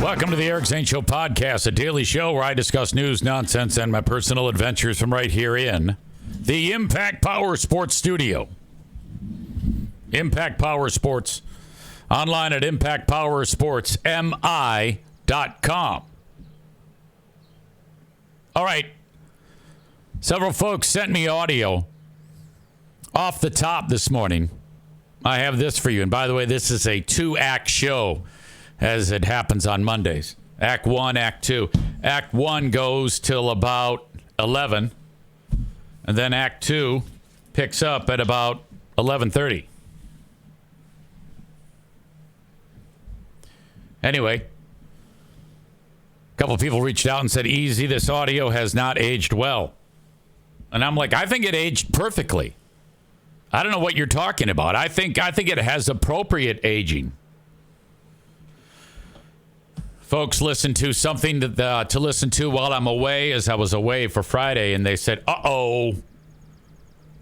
Welcome to the Eric Zane Show podcast, a daily show where I discuss news, nonsense, and my personal adventures from right here in the Impact Power Sports studio. Impact Power Sports, online at impactpowersportsmi.com. All right. Several folks sent me audio off the top this morning. I have this for you. And by the way, this is a 2-act show, as it happens on Mondays. Act 1, Act 2. Act 1 goes till about 11. And then Act 2 picks up at about 11:30. Anyway, a couple of people reached out and said, "Easy, this audio has not aged well." And I'm like, I think it aged perfectly. I don't know what you're talking about. I think it has appropriate aging. Folks listened to something to listen to while I'm away, as I was away for Friday, and they said, uh-oh,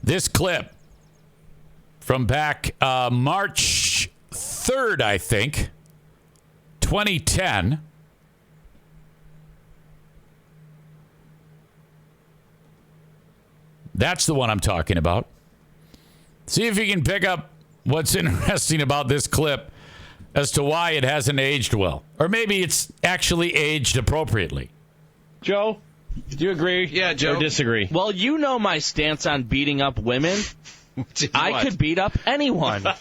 this clip from back March 3rd, I think, 2010. That's the one I'm talking about. See if you can pick up what's interesting about this clip as to why it hasn't aged well. Or maybe it's actually aged appropriately. Joe, do you agree? Yeah, Joe. Or disagree? Well, you know my stance on beating up women. I could beat up anyone. Oh,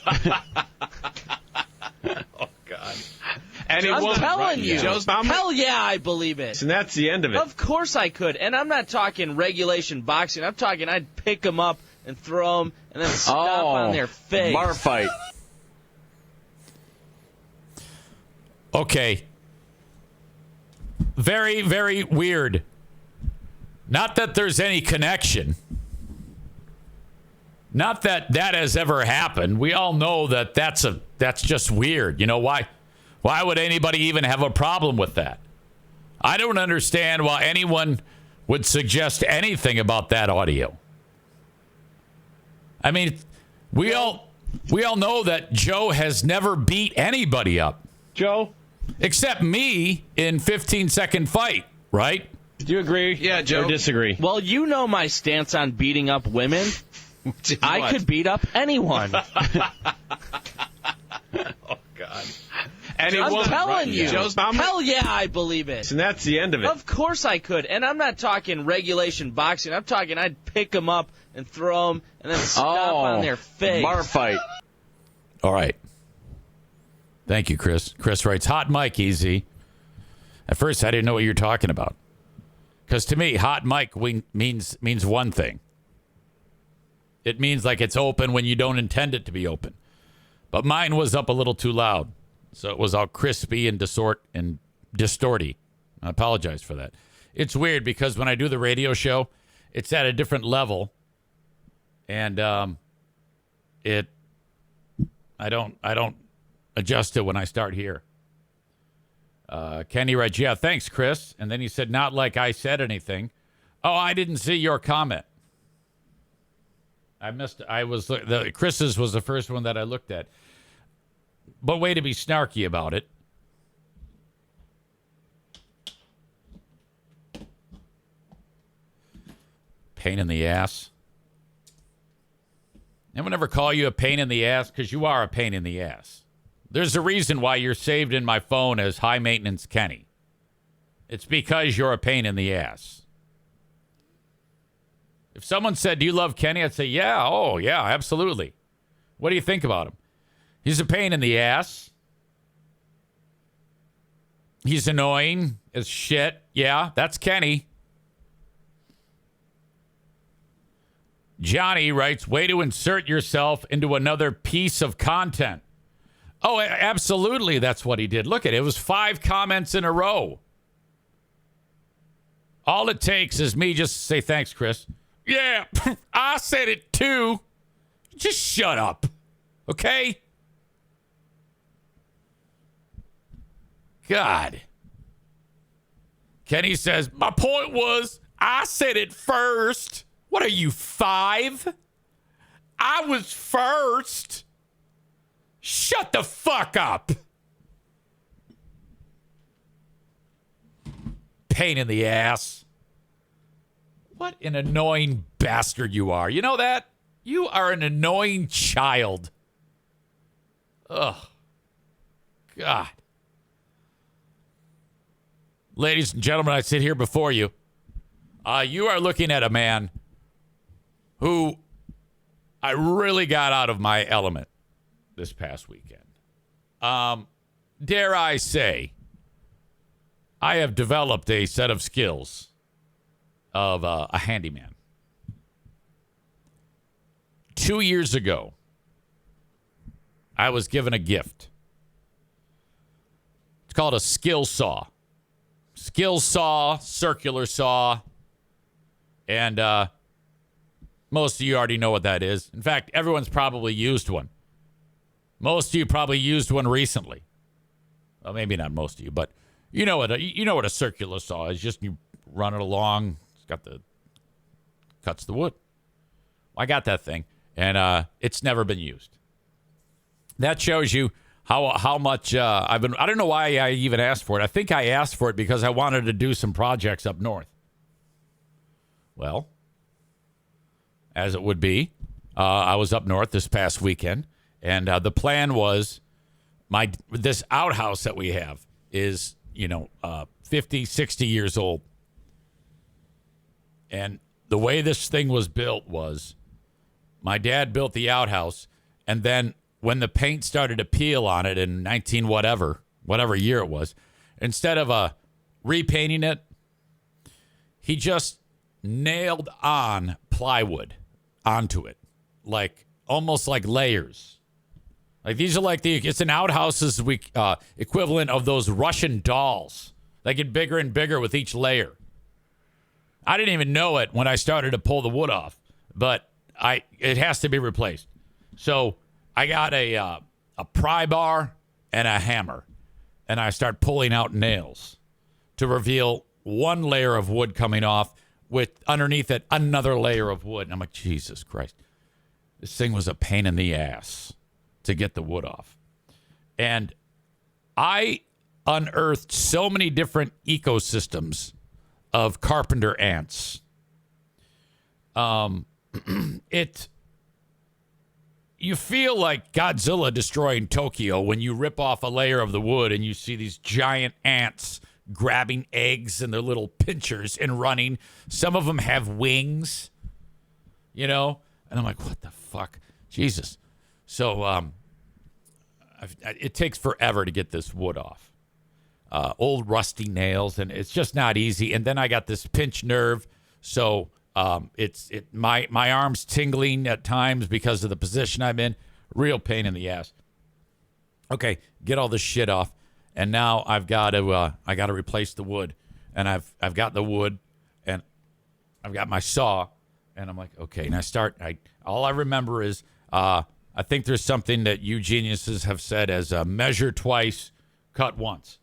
God. Anyone, I'm telling you. Joe's hell yeah, I believe it. And that's the end of it. Of course I could. And I'm not talking regulation boxing. I'm talking I'd pick them up and throw them and then stomp on their face. Bar fight. Okay. Very, very weird. Not that there's any connection. Not that that has ever happened. We all know that that's just weird. You know why? Why would anybody even have a problem with that? I don't understand why anyone would suggest anything about that audio. I mean, we all know that Joe has never beat anybody up. Joe? Except me in 15-second fight, right? Do you agree? Yeah, Joe. Or disagree? Well, you know my stance on beating up women. I could beat up anyone. Oh, God. Anyone, I'm telling you. Joe's hell yeah, I believe it. And that's the end of it. Of course I could. And I'm not talking regulation boxing. I'm talking I'd pick them up and throw them and then stomp on their face. Bar fight. All right. Thank you, Chris. Chris writes, hot mic, easy. At first, I didn't know what you're talking about. Because to me, hot mic means one thing. It means like it's open when you don't intend it to be open. But mine was up a little too loud. So it was all crispy and distorty. I apologize for that. It's weird because when I do the radio show, it's at a different level. And I don't adjust it when I start here. Kenny writes, yeah, thanks, Chris. And then he said, not like I said anything. Oh, I didn't see your comment. I missed. Chris's was the first one that I looked at. But way to be snarky about it. Pain in the ass. Anyone ever call you a pain in the ass? Because you are a pain in the ass. There's a reason why you're saved in my phone as High Maintenance Kenny. It's because you're a pain in the ass. If someone said, do you love Kenny? I'd say, yeah. Oh, yeah, absolutely. What do you think about him? He's a pain in the ass. He's annoying as shit. Yeah, that's Kenny. Johnny writes, way to insert yourself into another piece of content. Oh, absolutely, that's what he did. Look at it. It was 5 comments in a row. All it takes is me just to say, thanks, Chris. Yeah, I said it too. Just shut up, okay? God. Kenny says, my point was, I said it first. What are you, 5? I was first. Shut the fuck up. pain in the ass. What an annoying bastard you are. You know that? You are an annoying child. Ugh. God. Ladies and gentlemen, I sit here before you. You are looking at a man who I really got out of my element this past weekend. Dare I say, I have developed a set of skills of a handyman. 2 years ago, I was given a gift. It's called a skill saw. Skill saw, circular saw, and most of you already know what that is. In fact, everyone's probably used one. Most of you probably used one recently. Well, maybe not most of you, but you know what a circular saw is. Just you run it along. It's got cuts the wood. I got that thing, and it's never been used. That shows you how much I've been. I don't know why I even asked for it. I think I asked for it because I wanted to do some projects up north. Well, as it would be, I was up north this past weekend, and the plan was this outhouse that we have is 50, 60 years old, and the way this thing was built was my dad built the outhouse, and then when the paint started to peel on it in 19 whatever year it was, instead of repainting it, he just nailed on plywood onto it, like almost like layers. Like these are like it's an outhouse's equivalent of those Russian dolls. They get bigger and bigger with each layer. I didn't even know it when I started to pull the wood off, but it has to be replaced. So I got a pry bar and a hammer, and I start pulling out nails to reveal one layer of wood coming off with underneath it another layer of wood. And I'm like, Jesus Christ. This thing was a pain in the ass to get the wood off. And I unearthed so many different ecosystems of carpenter ants. You feel like Godzilla destroying Tokyo when you rip off a layer of the wood and you see these giant ants grabbing eggs in their little pinchers and running. Some of them have wings, and I'm like, what the fuck? Jesus. So it takes forever to get this wood off. Old rusty nails, and it's just not easy. And then I got this pinched nerve, so my arm's tingling at times because of the position I'm in. Real pain in the ass. Okay, get all this shit off, and now I've got to replace the wood, and I've got the wood, and I've got my saw, and I'm like, okay, and all I remember is I think there's something that you geniuses have said as measure twice, cut once.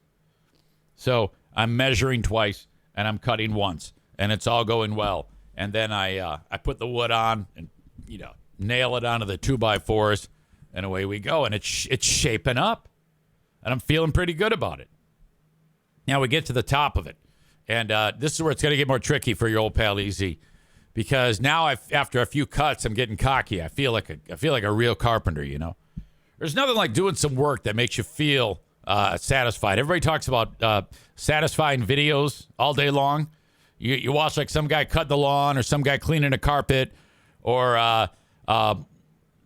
So I'm measuring twice and I'm cutting once, and it's all going well. And then I put the wood on and nail it onto the 2x4s, and away we go. And it's shaping up, and I'm feeling pretty good about it. Now we get to the top of it, and this is where it's going to get more tricky for your old pal EZ, because now after a few cuts, I'm getting cocky. I feel like a real carpenter. There's nothing like doing some work that makes you feel satisfied. Everybody talks about satisfying videos all day long. You watch like some guy cut the lawn or some guy cleaning a carpet, or my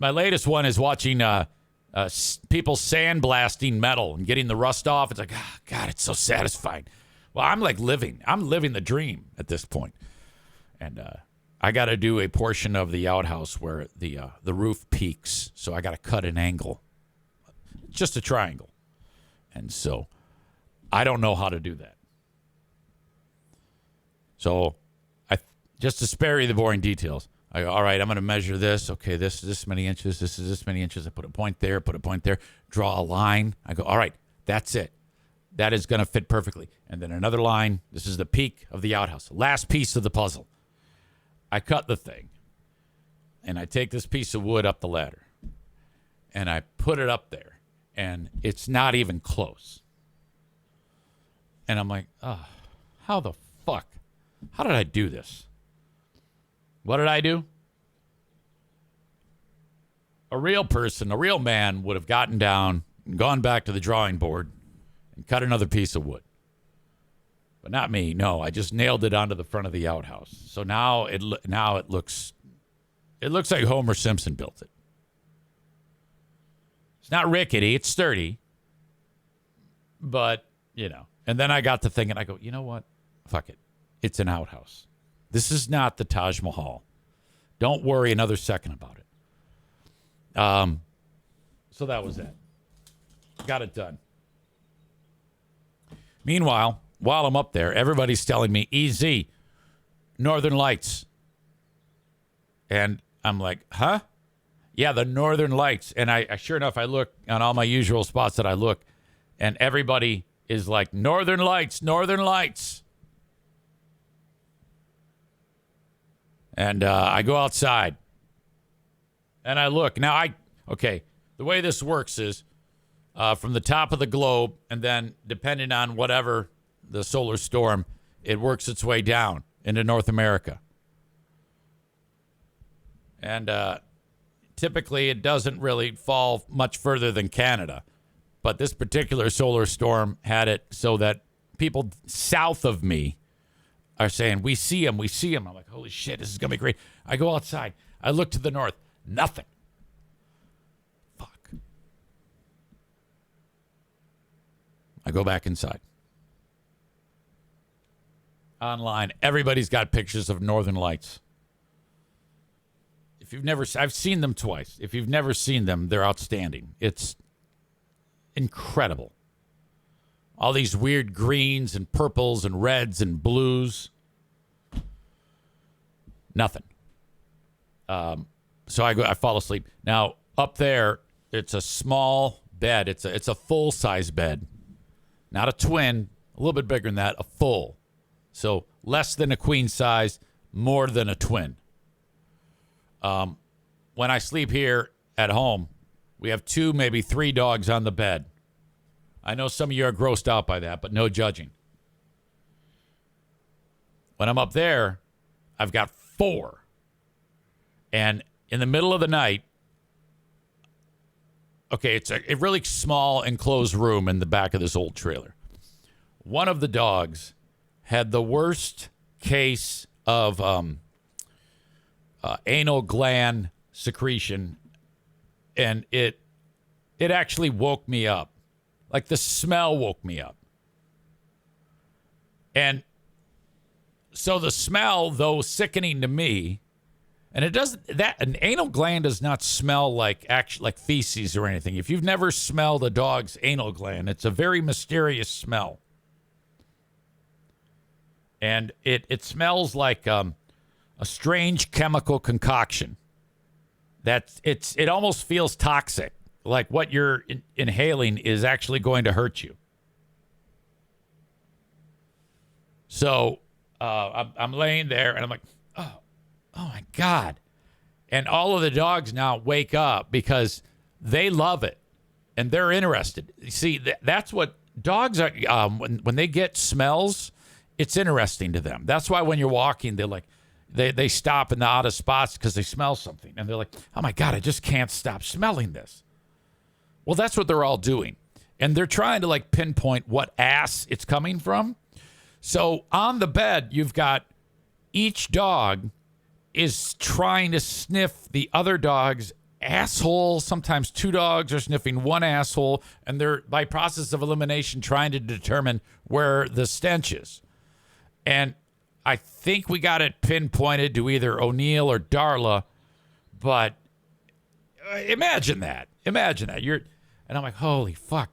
latest one is watching people sandblasting metal and getting the rust off. It's like, oh, God, it's so satisfying. Well, I'm living the dream at this point. And I got to do a portion of the outhouse where the roof peaks, so I got to cut an angle, just a triangle. And so I don't know how to do that. So just to spare you the boring details, I go, all right, I'm going to measure this. Okay, this is this many inches. This is this many inches. I put a point there, draw a line. I go, all right, that's it. That is going to fit perfectly. And then another line. This is the peak of the outhouse. Last piece of the puzzle. I cut the thing, and I take this piece of wood up the ladder, and I put it up there, and it's not even close. And I'm like, oh, how the fuck? How did I do this? What did I do? A real person, a real man would have gotten down and gone back to the drawing board and cut another piece of wood. But not me. No, I just nailed it onto the front of the outhouse. So now it looks like Homer Simpson built it. It's not rickety, it's sturdy. But, and then I got to thinking, I go, you know what? Fuck it. It's an outhouse. This is not the Taj Mahal. Don't worry another second about it. So that was it. Got it done. Meanwhile, while I'm up there, everybody's telling me, EZ, Northern Lights. And I'm like, huh? Yeah, the Northern Lights. And I sure enough, I look on all my usual spots that I look, and everybody is like, Northern Lights, Northern Lights. And I go outside, and I look. Now, the way this works is from the top of the globe, and then depending on whatever the solar storm, it works its way down into North America. And typically, it doesn't really fall much further than Canada. But this particular solar storm had it so that people south of me are saying, we see him, we see him. I'm like, holy shit, this is going to be great. I go outside. I look to the north. Nothing. Fuck. I go back inside. Online, everybody's got pictures of Northern Lights. I've seen them twice. If you've never seen them, they're outstanding. It's incredible. All these weird greens and purples and reds and blues. Nothing. So I fall asleep. Now, up there, it's a small bed. It's a full-size bed. Not a twin. A little bit bigger than that. A full. So less than a queen size, more than a twin. When I sleep here at home, we have 2, maybe 3 dogs on the bed. I know some of you are grossed out by that, but no judging. When I'm up there, I've got 4. And in the middle of the night, it's a really small enclosed room in the back of this old trailer. One of the dogs had the worst case of anal gland secretion, and it actually woke me up. Like, the smell woke me up. And so the smell, though sickening to me, and an anal gland does not smell like feces or anything. If you've never smelled a dog's anal gland, it's a very mysterious smell. And it smells like a strange chemical concoction. It almost feels toxic. Like what you're inhaling is actually going to hurt you. So I'm laying there, and I'm like, oh my God. And all of the dogs now wake up because they love it, and they're interested. You see, that's what dogs are. When they get smells, it's interesting to them. That's why when you're walking, they're like, they stop in the oddest spots because they smell something. And they're like, oh my God, I just can't stop smelling this. Well, that's what they're all doing. And they're trying to pinpoint what ass it's coming from. So on the bed, you've got each dog is trying to sniff the other dog's asshole. Sometimes 2 dogs are sniffing one asshole, and they're, by process of elimination, trying to determine where the stench is. And I think we got it pinpointed to either O'Neill or Darla, but imagine that. And I'm like, holy fuck.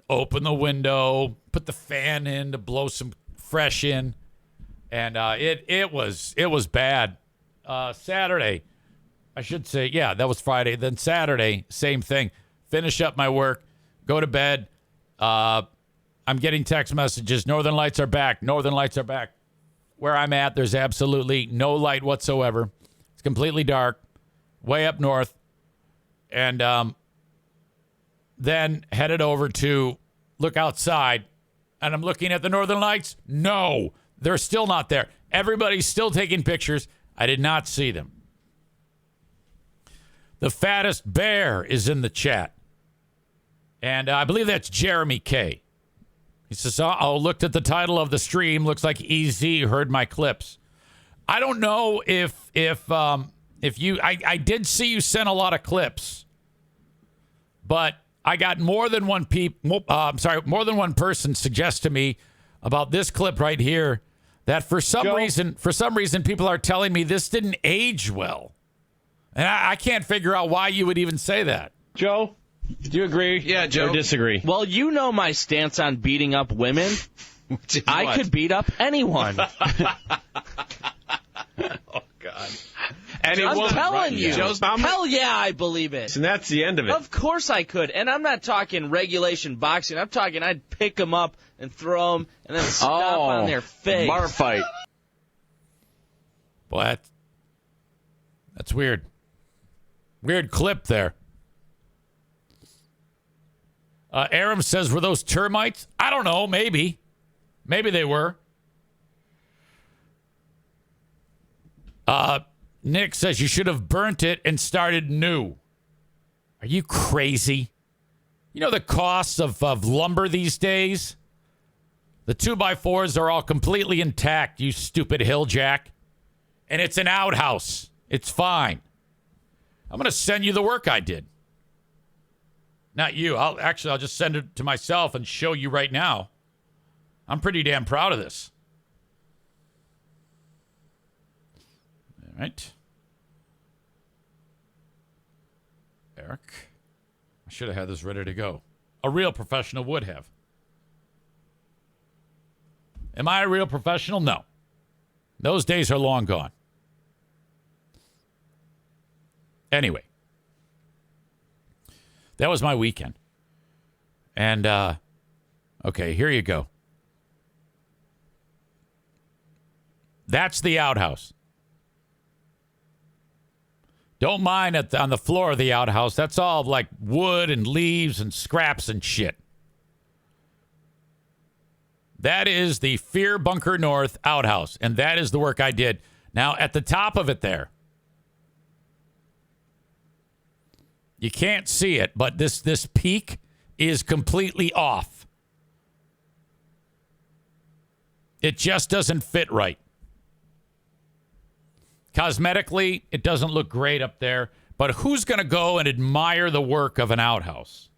Open the window, put the fan in to blow some fresh in, and it was bad. Saturday, I should say, yeah, that was Friday. Then Saturday, same thing. Finish up my work, go to bed. I'm getting text messages. Northern Lights are back. Northern Lights are back. Where I'm at, there's absolutely no light whatsoever. It's completely dark, way up north. And then headed over to look outside, and I'm looking at the northern lights? No, they're still not there. Everybody's still taking pictures. I did not see them. The fattest bear is in the chat. And I believe that's Jeremy K. He says, oh, looked at the title of the stream. Looks like EZ heard my clips. I don't know if you, I did see you send a lot of clips, but I got more than one person suggest to me about this clip right here that for some reason people are telling me this didn't age well. And I can't figure out why you would even say that. Joe, do you agree? Yeah, Joe. Or disagree? Well, you know my stance on beating up women. I could beat up anyone. Oh, God. And I'm telling you. Joe's Hell yeah, I believe it. And that's the end of it. Of course I could. And I'm not talking regulation boxing. I'm talking I'd pick them up and throw them and then stomp on their face. Bar fight. Boy, that's weird. Weird clip there. Aram says, were those termites? I don't know. Maybe. Maybe they were. Nick says you should have burnt it and started new. Are you crazy? You know the costs of lumber these days? The 2x4s are all completely intact, you stupid hilljack. And it's an outhouse. It's fine. I'm going to send you the work I did. Not you. I'll just send it to myself and show you right now. I'm pretty damn proud of this. All right. Eric. I should have had this ready to go. A real professional would have. Am I a real professional? No. Those days are long gone. Anyway. That was my weekend. And, okay, here you go. That's the outhouse. Don't mind on the floor of the outhouse. That's all like wood and leaves and scraps and shit. That is the Fear Bunker North outhouse. And that is the work I did. Now, at the top of it there, you can't see it, but this peak is completely off. It just doesn't fit right. Cosmetically, it doesn't look great up there, but who's going to go and admire the work of an outhouse?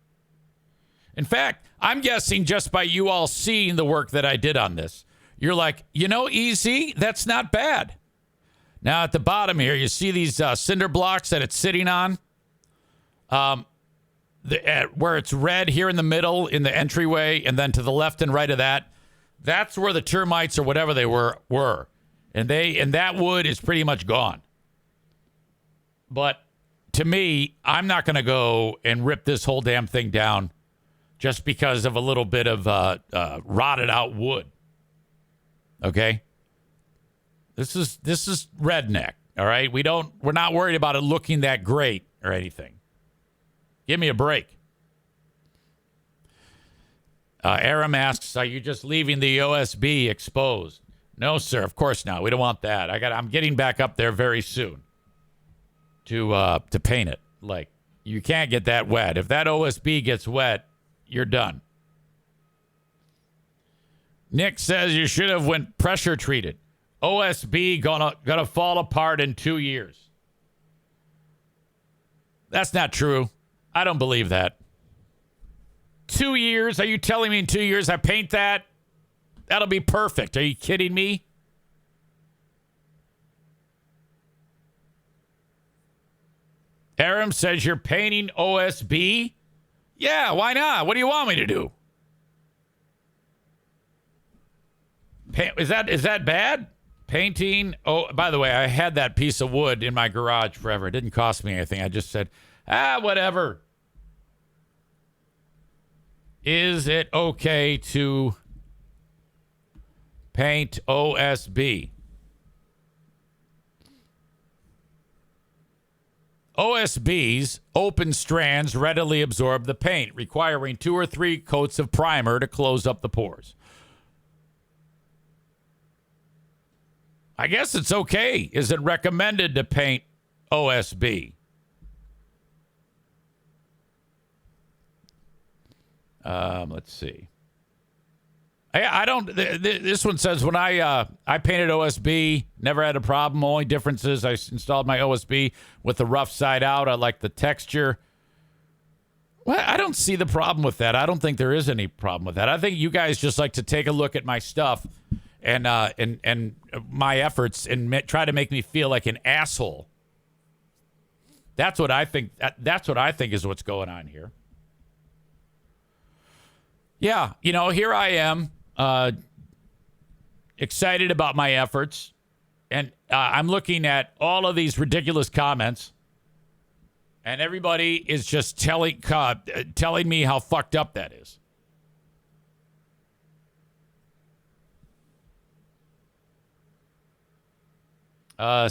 In fact, I'm guessing just by you all seeing the work that I did on this, you're like, EZ, that's not bad. Now, at the bottom here, you see these cinder blocks that it's sitting on? Where it's red here in the middle in the entryway, and then to the left and right of that, that's where the termites or whatever they were. And that wood is pretty much gone. But to me, I'm not going to go and rip this whole damn thing down just because of a little bit of rotted out wood. Okay? This is redneck, all right? We're not worried about it looking that great or anything. Give me a break. Aram asks, are you just leaving the OSB exposed? No, sir. Of course not. We don't want that. I'm getting back up there very soon to paint it. Like, you can't get that wet. If that OSB gets wet, you're done. Nick says you should have went pressure treated. OSB gonna fall apart in 2 years. That's not true. I don't believe that. 2 years? Are you telling me in 2 years I paint that? That'll be perfect. Are you kidding me? Aram says you're painting OSB? Yeah, why not? What do you want me to do? Is that bad? Painting. Oh, by the way, I had that piece of wood in my garage forever. It didn't cost me anything. I just said, whatever. Is it okay to paint OSB? OSB's open strands readily absorb the paint, requiring 2 or 3 coats of primer to close up the pores. I guess it's okay. Is it recommended to paint OSB? Let's see. I don't. This one says when I painted OSB, never had a problem. Only difference is I installed my OSB with the rough side out. I like the texture. Well, I don't see the problem with that. I don't think there is any problem with that. I think you guys just like to take a look at my stuff and my efforts and try to make me feel like an asshole. That's what I think. That's what I think is what's going on here. Yeah, here I am. Excited about my efforts, and I'm looking at all of these ridiculous comments, and everybody is just telling me how fucked up that is.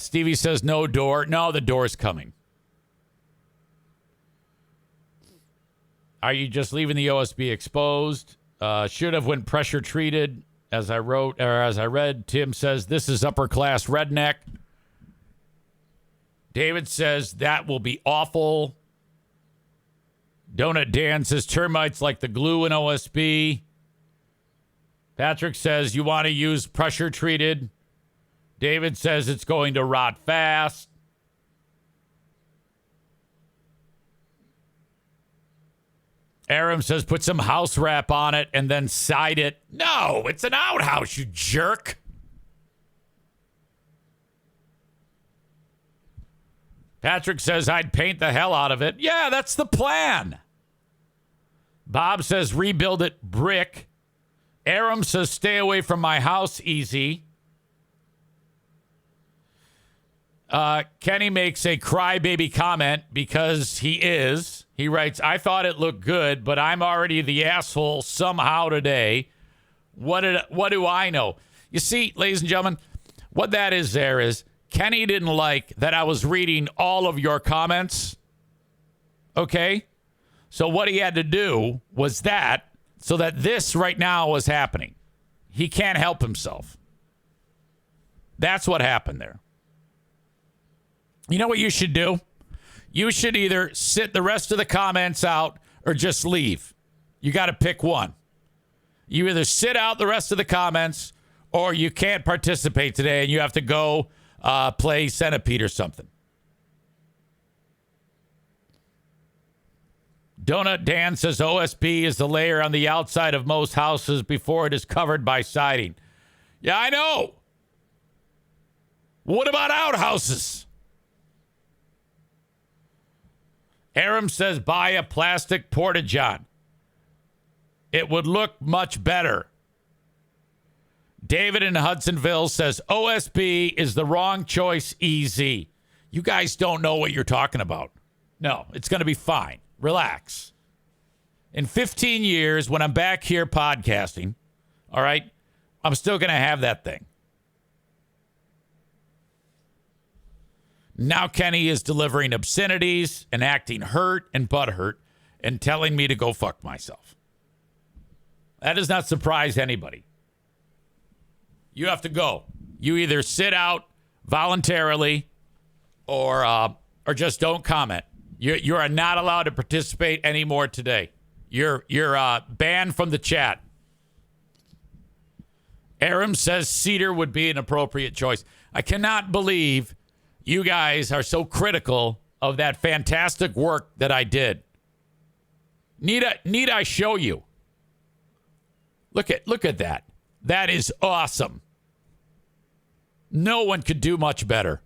Stevie says no door. No, the door's coming. Are you just leaving the OSB exposed? Should have when pressure treated, as I read. Tim says this is upper class redneck. David says that will be awful. Donut Dan says termites like the glue in OSB. Patrick says you want to use pressure treated. David says it's going to rot fast. Aram says put some house wrap on it and then side it. No, it's an outhouse, you jerk. Patrick says I'd paint the hell out of it. Yeah, that's the plan. Bob says rebuild it brick. Aram says stay away from my house, easy. Kenny makes a crybaby comment because he is. He writes, I thought it looked good, but I'm already the asshole somehow today. What do I know? You see, ladies and gentlemen, what that is there is Kenny didn't like that I was reading all of your comments. Okay? So what he had to do was that so that this right now was happening. He can't help himself. That's what happened there. You know what you should do? You should either sit the rest of the comments out or just leave. You got to pick one. You either sit out the rest of the comments or you can't participate today and you have to go play Centipede or something. Donut Dan says OSB is the layer on the outside of most houses before it is covered by siding. Yeah, I know. What about outhouses? Aram says buy a plastic porta-john. It would look much better. David in Hudsonville says OSB is the wrong choice, EZ. You guys don't know what you're talking about. No, it's going to be fine. Relax. In 15 years, when I'm back here podcasting, all right, I'm still going to have that thing. Now Kenny is delivering obscenities and acting hurt and butthurt and telling me to go fuck myself. That does not surprise anybody. You have to go. You either sit out voluntarily or just don't comment. You are not allowed to participate anymore today. You're banned from the chat. Aram says cedar would be an appropriate choice. I cannot believe you guys are so critical of that fantastic work that I did. Need I show you? Look at that. That is awesome. No one could do much better.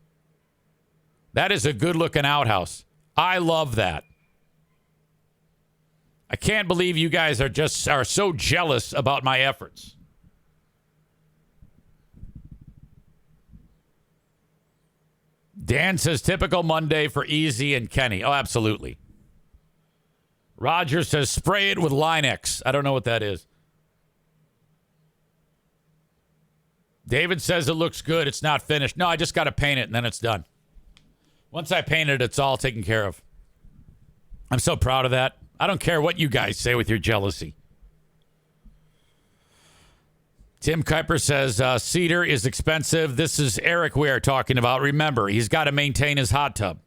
That is a good-looking outhouse. I love that. I can't believe you guys are so jealous about my efforts. Dan says typical Monday for EZ and Kenny. Oh, absolutely. Roger says spray it with Line-X. I don't know what that is. David says it looks good. It's not finished. No, I just got to paint it and then it's done. Once I paint it, it's all taken care of. I'm so proud of that. I don't care what you guys say with your jealousy. Tim Kuiper says cedar is expensive. This is Eric we are talking about. Remember, he's got to maintain his hot tub.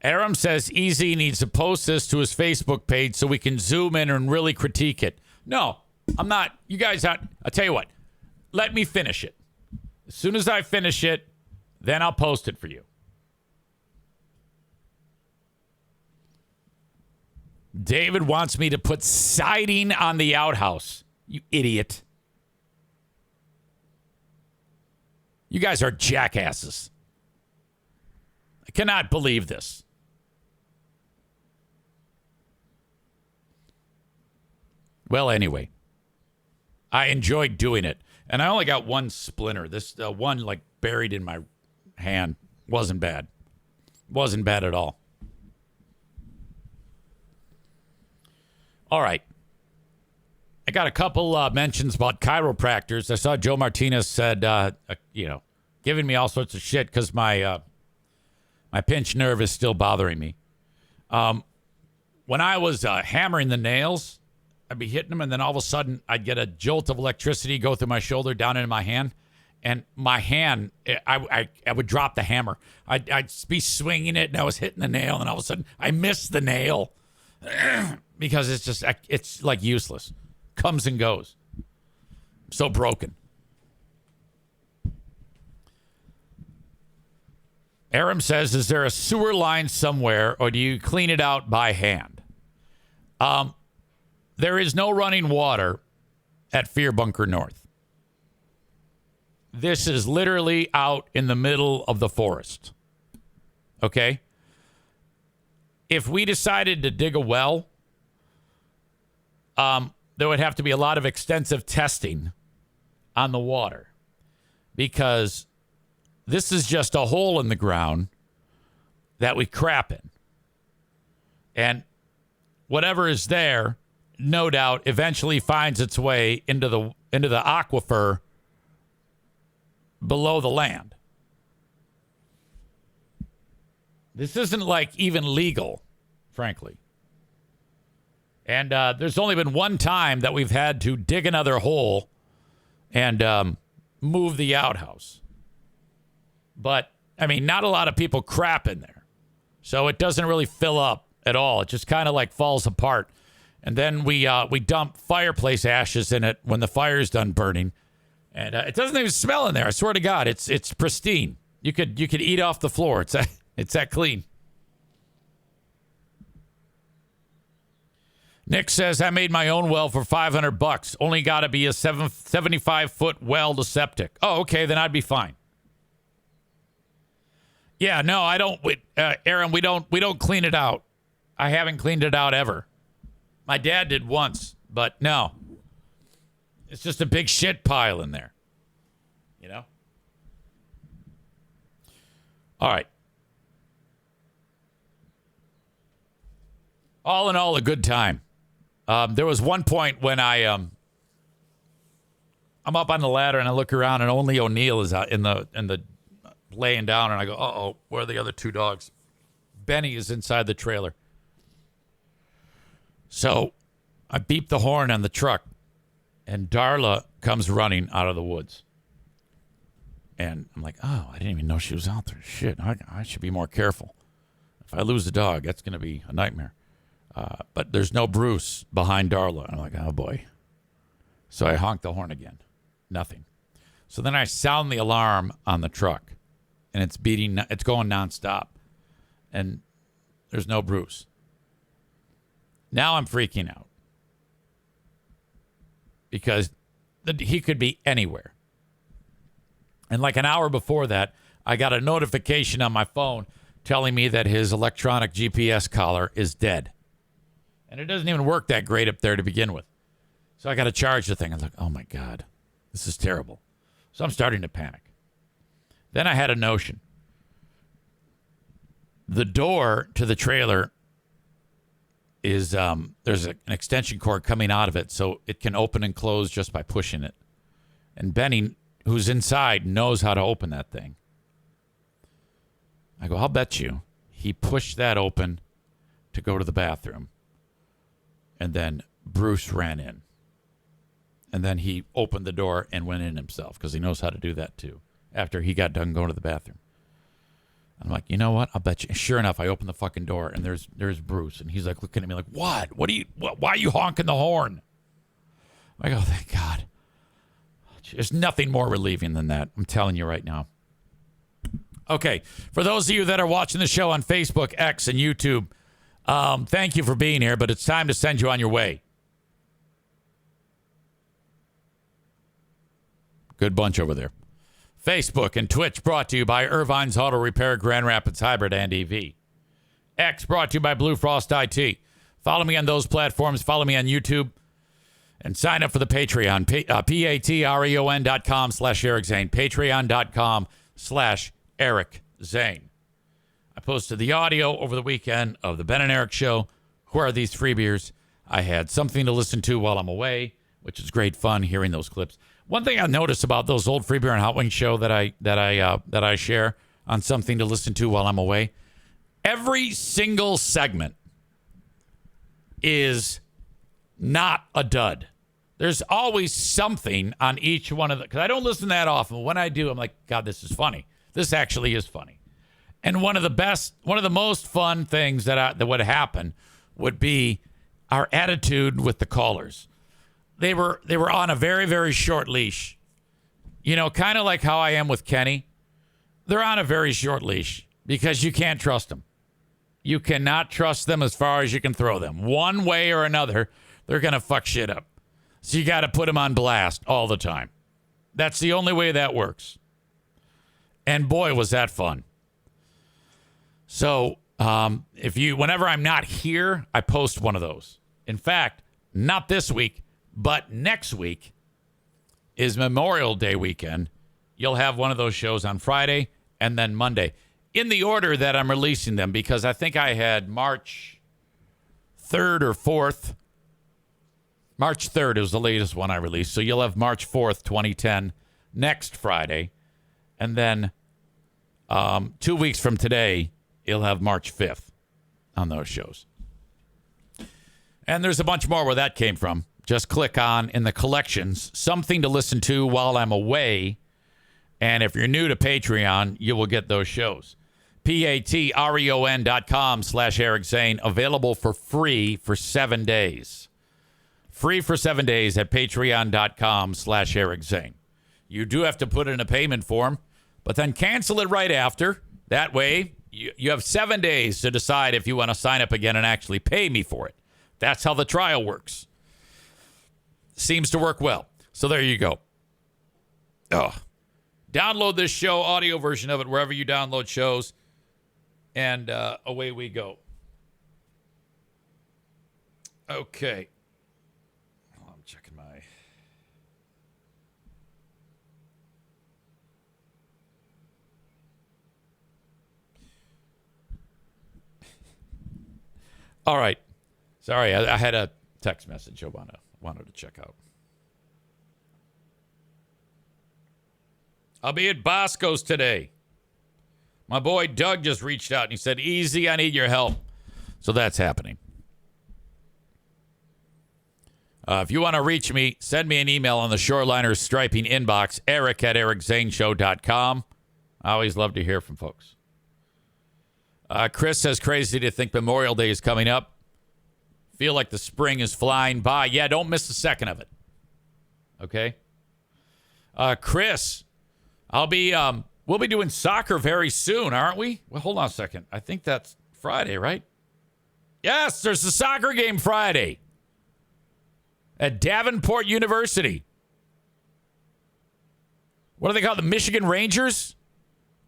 Aram says EZ needs to post this to his Facebook page so we can zoom in and really critique it. No, I'm not. You guys, I'll tell you what. Let me finish it. As soon as I finish it, then I'll post it for you. David wants me to put siding on the outhouse. You idiot. You guys are jackasses. I cannot believe this. Well, anyway, I enjoyed doing it. And I only got one splinter. This one, like, buried in my hand. Wasn't bad. Wasn't bad at all. All right. I got a couple mentions about chiropractors. I saw Joe Martinez said, giving me all sorts of shit because my pinched nerve is still bothering me. When I was hammering the nails, I'd be hitting them, and then all of a sudden, I'd get a jolt of electricity go through my shoulder down into my hand. And my hand, I would drop the hammer. I'd be swinging it, and I was hitting the nail, and all of a sudden, I missed the nail because it's like useless. Comes and goes. So broken. Aram says, is there a sewer line somewhere, or do you clean it out by hand? There is no running water at Fear Bunker North. This is literally out in the middle of the forest. Okay? If we decided to dig a well, there would have to be a lot of extensive testing on the water because this is just a hole in the ground that we crap in. And whatever is there, no doubt, eventually finds its way into the aquifer below the land. This isn't like even legal, frankly. And there's only been one time that we've had to dig another hole and move the outhouse. But, I mean, not a lot of people crap in there. So it doesn't really fill up at all. It just kind of like falls apart. And then we dump fireplace ashes in it when the fire's done burning. And it doesn't even smell in there. I swear to God, it's pristine. You could eat off the floor. It's that clean. Nick says, I made my own well for $500. Only got to be a 75-foot well to septic. Oh, okay, then I'd be fine. Yeah, no, I don't. Aaron, we don't clean it out. I haven't cleaned it out ever. My dad did once, but no. It's just a big shit pile in there. You know? All right. All in all, a good time. There was one point when I'm up on the ladder and I look around and only O'Neill is out in the laying down, and I go, uh-oh, where are the other two dogs? Benny is inside the trailer. So I beep the horn on the truck, and Darla comes running out of the woods. And I'm like, oh, I didn't even know she was out there. Shit, I should be more careful. If I lose the dog, that's going to be a nightmare. But there's no Bruce behind Darla. And I'm like, oh, boy. So I honk the horn again. Nothing. So then I sound the alarm on the truck, and it's going nonstop. And there's no Bruce. Now I'm freaking out because he could be anywhere. And like an hour before that, I got a notification on my phone telling me that his electronic GPS collar is dead. And it doesn't even work that great up there to begin with. So I got to charge the thing. I'm like, oh my God, this is terrible. So I'm starting to panic. Then I had a notion. The door to the trailer is there's an extension cord coming out of it, so it can open and close just by pushing it. And Benny, who's inside, knows how to open that thing. I go, I'll bet you he pushed that open to go to the bathroom. And then, Bruce ran in. And then he opened the door and went in himself because he knows how to do that too after he got done going to the bathroom. I'm like, you know what? I'll bet you. Sure enough, I open the fucking door and there's Bruce. And he's like looking at me like, what? Why are you honking the horn? I go, thank God. There's nothing more relieving than that. I'm telling you right now. Okay. For those of you that are watching the show on Facebook, X, and YouTube, thank you for being here, but it's time to send you on your way. Good bunch over there. Facebook and Twitch brought to you by Irvine's Auto Repair, Grand Rapids Hybrid, and EV. X brought to you by Blue Frost IT. Follow me on those platforms. Follow me on YouTube. And sign up for the Patreon. Patreon.com/Eric Zane. Patreon.com/Eric Zane. I posted the audio over the weekend of the Ben and Eric show. Who are these free beers? I had something to listen to while I'm away, which is great fun hearing those clips. One thing I noticed about those old Free Beer and Hot Wings show that I share on something to listen to while I'm away, every single segment is not a dud. There's always something on each one of the, because I don't listen that often. When I do, I'm like, God, this is funny. This actually is funny. And one of the most fun things that would happen would be our attitude with the callers. They were on a very, very short leash. You know, kind of like how I am with Kenny. They're on a very short leash because you can't trust them. You cannot trust them as far as you can throw them. One way or another, they're going to fuck shit up. So you got to put them on blast all the time. That's the only way that works. And boy, was that fun. So whenever I'm not here, I post one of those. In fact, not this week, but next week is Memorial Day weekend. You'll have one of those shows on Friday and then Monday. In the order that I'm releasing them, because I think I had March 3rd or 4th. March 3rd is the latest one I released. So you'll have March 4th, 2010, next Friday. And then 2 weeks from today, you'll have March 5th on those shows. And there's a bunch more where that came from. Just click on, in the collections, something to listen to while I'm away. And if you're new to Patreon, you will get those shows. patreon.com/Eric Zane. Available for free for 7 days. Free for 7 days at patreon.com/Eric Zane. You do have to put in a payment form, but then cancel it right after. That way, you have 7 days to decide if you want to sign up again and actually pay me for it. That's how the trial works. Seems to work well. So there you go. Oh. Download this show, audio version of it, wherever you download shows. And away we go. Okay. Oh, I'm checking my... All right. Sorry, I had a text message I wanted to check out. I'll be at Bosco's today. My boy Doug just reached out and he said, "Easy, I need your help." So that's happening. If you want to reach me, send me an email on the Shoreliners Striping inbox, eric@ericzaneshow.com. I always love to hear from folks. Chris says, crazy to think Memorial Day is coming up. Feel like the spring is flying by. Yeah, don't miss a second of it. Okay? Chris, we'll be doing soccer very soon, aren't we? Well, hold on a second. I think that's Friday, right? Yes, there's a soccer game Friday at Davenport University. What do they call it? The Michigan Rangers?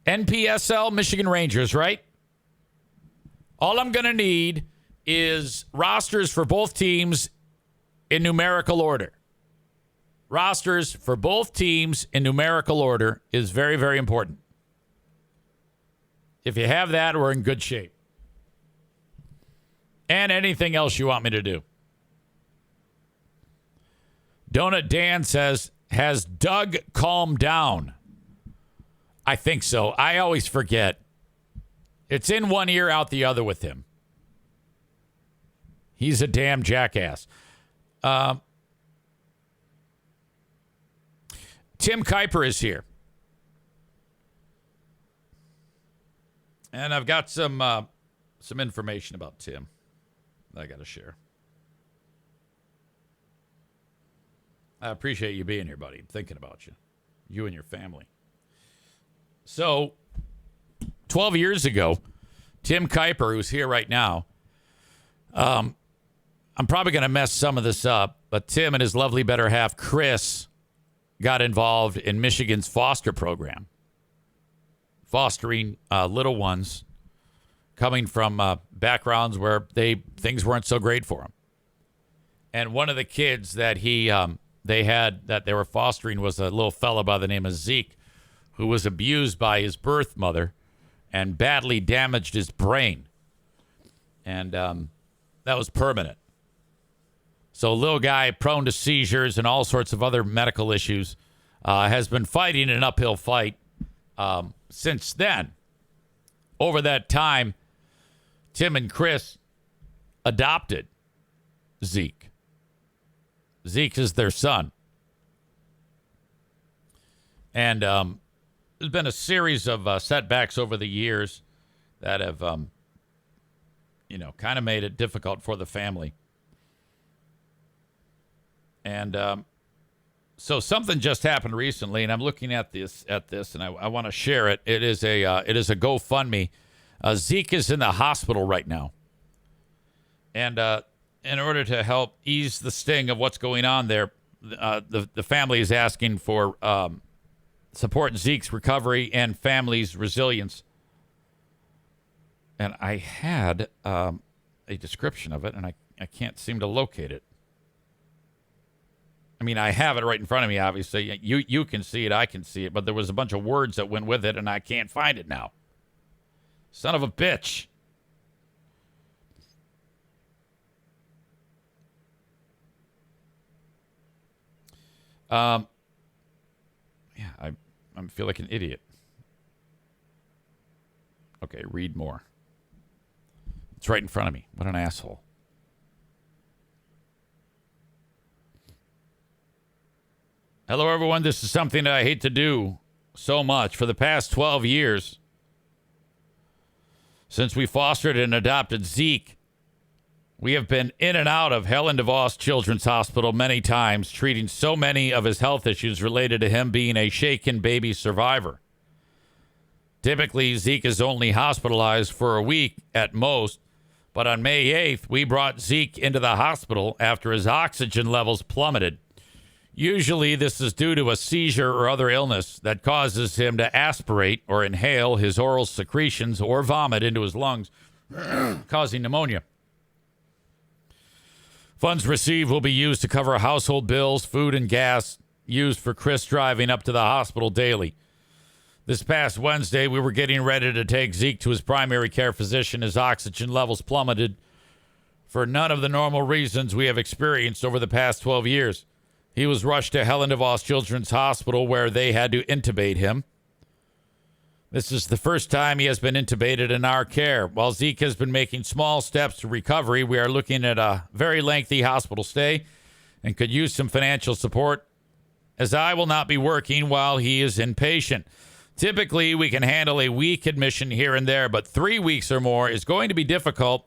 NPSL Michigan Rangers, right? All I'm going to need is rosters for both teams in numerical order. Rosters for both teams in numerical order is very, very important. If you have that, we're in good shape. And anything else you want me to do. Donut Dan says, has Doug calmed down? I think so. I always forget. It's in one ear, out the other with him. He's a damn jackass. Tim Kuiper is here. And I've got some information about Tim that I got to share. I appreciate you being here, buddy. I'm thinking about you. You and your family. So, 12 years ago, Tim Kuiper, who's here right now, I'm probably going to mess some of this up, but Tim and his lovely better half, Chris, got involved in Michigan's foster program, fostering little ones coming from backgrounds where things weren't so great for them. And one of the kids that they were fostering was a little fella by the name of Zeke, who was abused by his birth mother and badly damaged his brain. And that was permanent. So a little guy prone to seizures and all sorts of other medical issues has been fighting an uphill fight since then. Over that time, Tim and Chris adopted Zeke. Zeke is their son. And there's been a series of setbacks over the years that have, kind of made it difficult for the family. And so something just happened recently, and I'm looking at this, and I want to share it. It is a GoFundMe. Zeke is in the hospital right now, and in order to help ease the sting of what's going on there, the family is asking for support in Zeke's recovery and family's resilience. And I had a description of it, and I can't seem to locate it. I mean, I have it right in front of me, obviously. You can see it, I can see it, but there was a bunch of words that went with it, and I can't find it now. Son of a bitch. I feel like an idiot. Okay, read more. It's right in front of me. What an asshole. Hello, everyone. This is something that I hate to do so much. For the past 12 years, since we fostered and adopted Zeke, we have been in and out of Helen DeVos Children's Hospital many times, treating so many of his health issues related to him being a shaken baby survivor. Typically, Zeke is only hospitalized for a week at most, but on May 8th, we brought Zeke into the hospital after his oxygen levels plummeted. Usually, this is due to a seizure or other illness that causes him to aspirate or inhale his oral secretions or vomit into his lungs, causing pneumonia. Funds received will be used to cover household bills, food, and gas used for Chris driving up to the hospital daily. This past Wednesday, we were getting ready to take Zeke to his primary care physician. His oxygen levels plummeted for none of the normal reasons we have experienced over the past 12 years. He was rushed to Helen DeVos Children's Hospital, where they had to intubate him. This is the first time he has been intubated in our care. While Zeke has been making small steps to recovery, we are looking at a very lengthy hospital stay and could use some financial support, as I will not be working while he is inpatient. Typically, we can handle a week admission here and there, but 3 weeks or more is going to be difficult.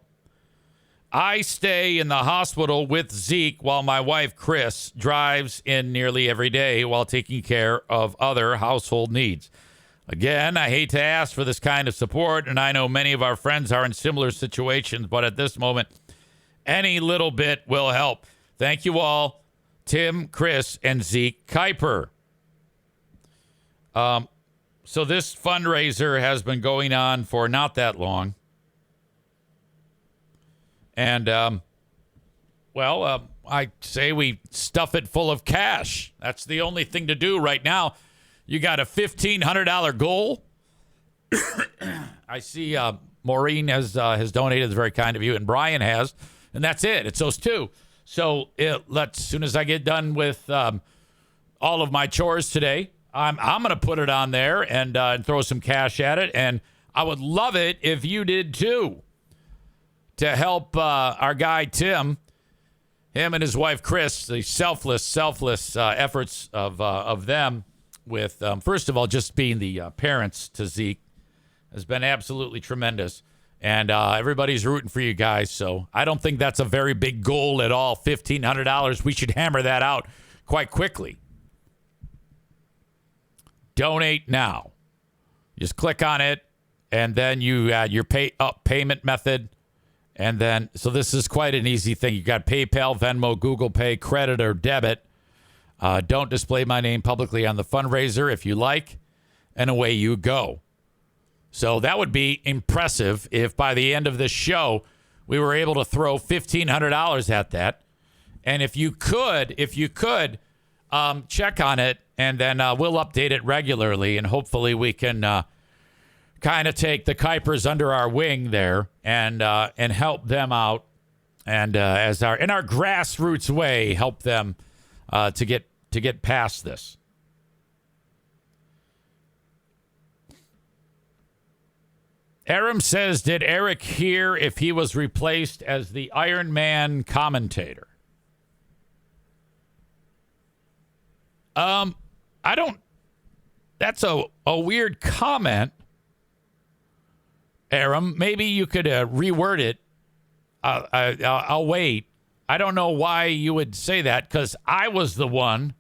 I stay in the hospital with Zeke while my wife, Chris, drives in nearly every day while taking care of other household needs. Again, I hate to ask for this kind of support, and I know many of our friends are in similar situations, but at this moment, any little bit will help. Thank you all, Tim, Chris, and Zeke Kuiper. So this fundraiser has been going on for not that long. And, I say we stuff it full of cash. That's the only thing to do right now. You got a $1,500 goal. I see Maureen has donated. It's very kind of you. And Brian has. And that's it. It's those two. So as soon as I get done with all of my chores today, I'm going to put it on there and throw some cash at it. And I would love it if you did too, to help our guy Tim him and his wife, Chris, the selfless efforts of them with, first of all, just being the parents to Zeke has been absolutely tremendous. And everybody's rooting for you guys. So I don't think that's a very big goal at all. $1,500. We should hammer that out quite quickly. Donate now. Just click on it, and then you add your payment method. And then, so this is quite an easy thing. You got PayPal, Venmo, Google Pay, credit, or debit. Don't display my name publicly on the fundraiser if you like, and away you go. So that would be impressive if by the end of this show, we were able to throw $1,500 at that. And if you could, check on it, and then we'll update it regularly, and hopefully we can kind of take the Kuipers under our wing there and help them out, and in our grassroots way, help them to get past this. Aram says, did Eric hear if he was replaced as the Iron Man commentator? I don't. That's a weird comment, Aram. Maybe you could reword it. I'll wait. I don't know why you would say that, because I was the one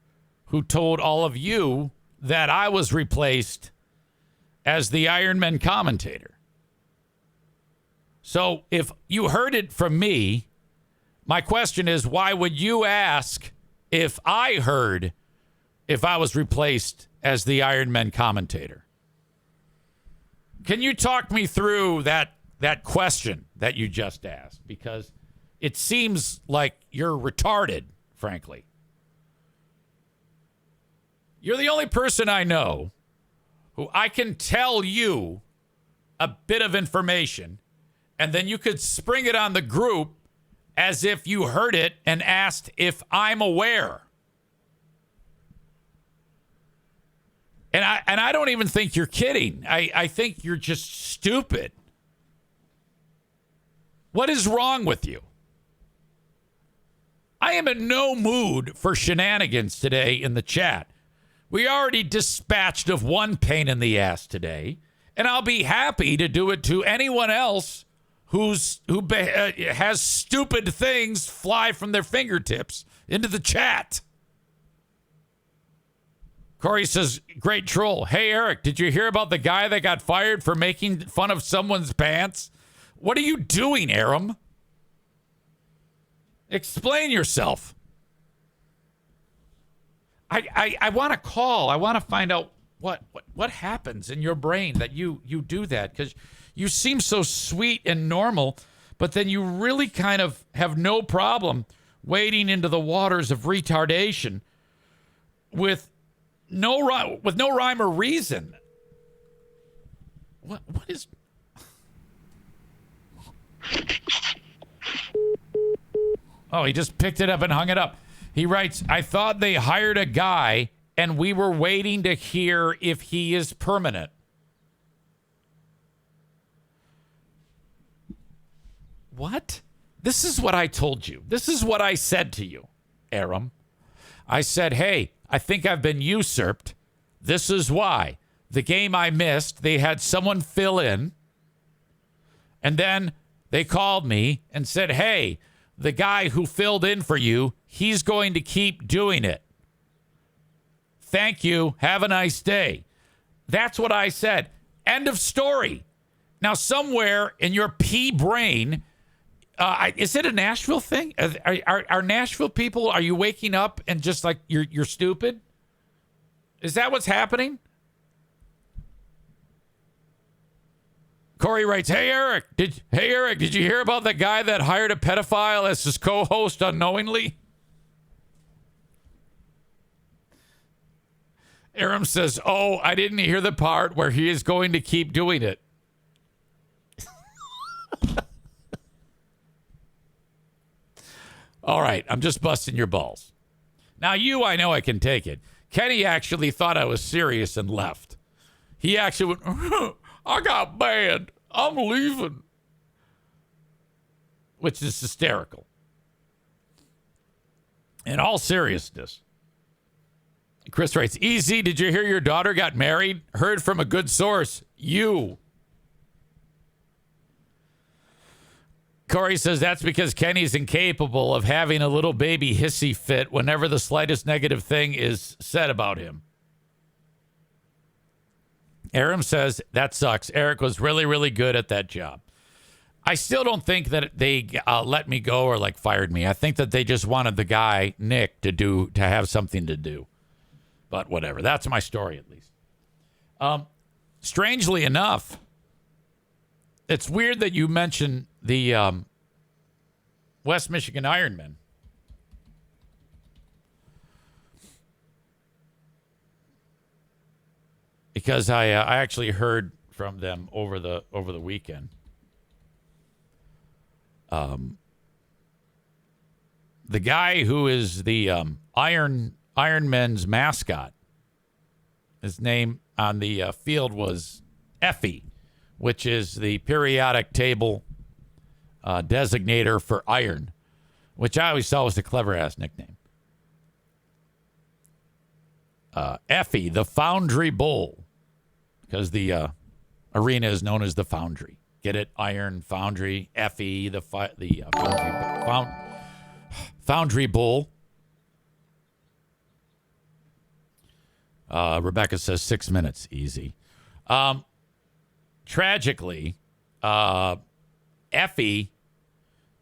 who told all of you that I was replaced as the Iron Man commentator. So if you heard it from me, my question is, why would you ask if I heard if I was replaced as the Iron Man commentator? Can you talk me through that question that you just asked? Because it seems like you're retarded, frankly. You're the only person I know who I can tell you a bit of information, and then you could spring it on the group as if you heard it and asked if I'm aware. And I don't even think you're kidding. I think you're just stupid. What is wrong with you? I am in no mood for shenanigans today in the chat. We already dispatched of one pain in the ass today, and I'll be happy to do it to anyone else who has stupid things fly from their fingertips into the chat. Corey says, great troll. Hey, Eric, did you hear about the guy that got fired for making fun of someone's pants? What are you doing, Aram? Explain yourself. I want to call. I want to find out what happens in your brain that you do that, because you seem so sweet and normal, but then you really kind of have no problem wading into the waters of retardation with no rhyme or reason. What is? Oh, he just picked it up and hung it up. He writes, I thought they hired a guy and we were waiting to hear if he is permanent. What? This is what I told you. This is what I said to you, Aram. I said, hey, I think I've been usurped. This is why. The game I missed, they had someone fill in. And then they called me and said, hey, the guy who filled in for you, he's going to keep doing it. Thank you. Have a nice day. That's what I said. End of story. Now, somewhere in your pea brain, is it a Nashville thing? Are Nashville people, are you waking up and just like you're stupid? Is that what's happening? Corey writes, Hey Eric, did you hear about the guy that hired a pedophile as his co-host unknowingly? Aram says, oh, I didn't hear the part where he is going to keep doing it. All right, I'm just busting your balls. Now, I know I can take it. Kenny actually thought I was serious and left. He actually went, I got banned. I'm leaving. Which is hysterical. In all seriousness, Chris writes, EZ, did you hear your daughter got married? Heard from a good source. You. Corey says that's because Kenny's incapable of having a little baby hissy fit whenever the slightest negative thing is said about him. Aram says that sucks. Eric was really, really good at that job. I still don't think that they let me go or like fired me. I think that they just wanted the guy, Nick, to have something to do. But whatever. That's my story, at least. Strangely enough, it's weird that you mentioned the West Michigan Ironmen. Because I actually heard from them over the weekend. The guy who is the Ironmen's mascot, his name on the field was Effie, which is the periodic table designator for iron, which I always thought was a clever-ass nickname. Effie, the Foundry Bull, because the arena is known as the Foundry. Get it? Iron Foundry, Effie, the Foundry Bull. Rebecca says 6 minutes, easy. Tragically, Effie,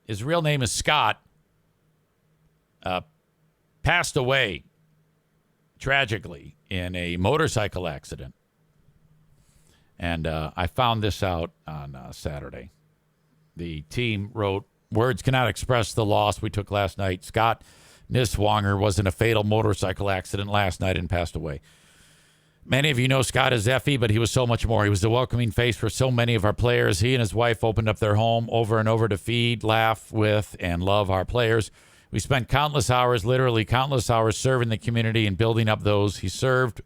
his real name is Scott, passed away tragically in a motorcycle accident. And I found this out on Saturday. The team wrote, words cannot express the loss we took last night. Scott Niswonger was in a fatal motorcycle accident last night and passed away. Many of you know Scott as Effie, but he was so much more. He was the welcoming face for so many of our players. He and his wife opened up their home over and over to feed, laugh with, and love our players. We spent countless hours, literally countless hours, serving the community and building up those he served.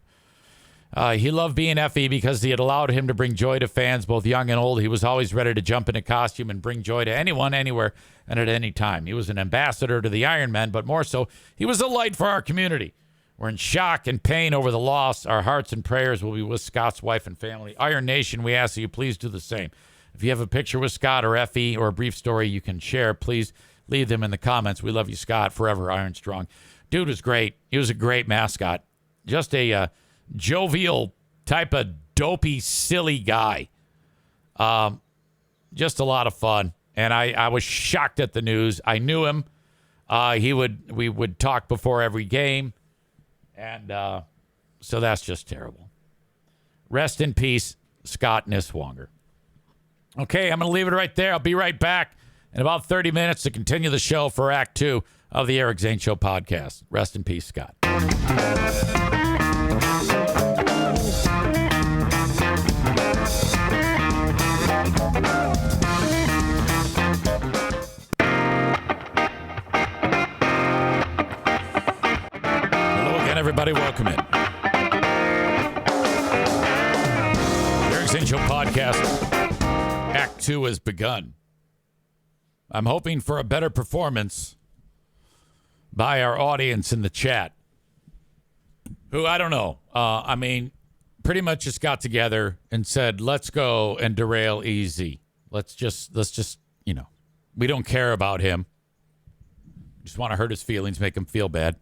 He loved being Effie because he had allowed him to bring joy to fans, both young and old. He was always ready to jump in a costume and bring joy to anyone, anywhere, and at any time. He was an ambassador to the Ironmen, but more so, he was a light for our community. We're in shock and pain over the loss. Our hearts and prayers will be with Scott's wife and family. Iron Nation, we ask that you please do the same. If you have a picture with Scott or Effie or a brief story you can share, please leave them in the comments. We love you, Scott. Forever Iron Strong. Dude was great. He was a great mascot. Just a jovial type of dopey, silly guy. Just a lot of fun. And I was shocked at the news. I knew him. We would talk before every game. And so that's just terrible. Rest in peace, Scott Niswonger. Okay, I'm going to leave it right there. I'll be right back in about 30 minutes to continue the show for Act 2 of the Eric Zane Show podcast. Rest in peace, Scott. Everybody, welcome in. The Eric Zane Show podcast, Act 2 has begun. I'm hoping for a better performance by our audience in the chat, who, I don't know, pretty much just got together and said, let's go and derail EZ. Let's just, we don't care about him. Just want to hurt his feelings, make him feel bad.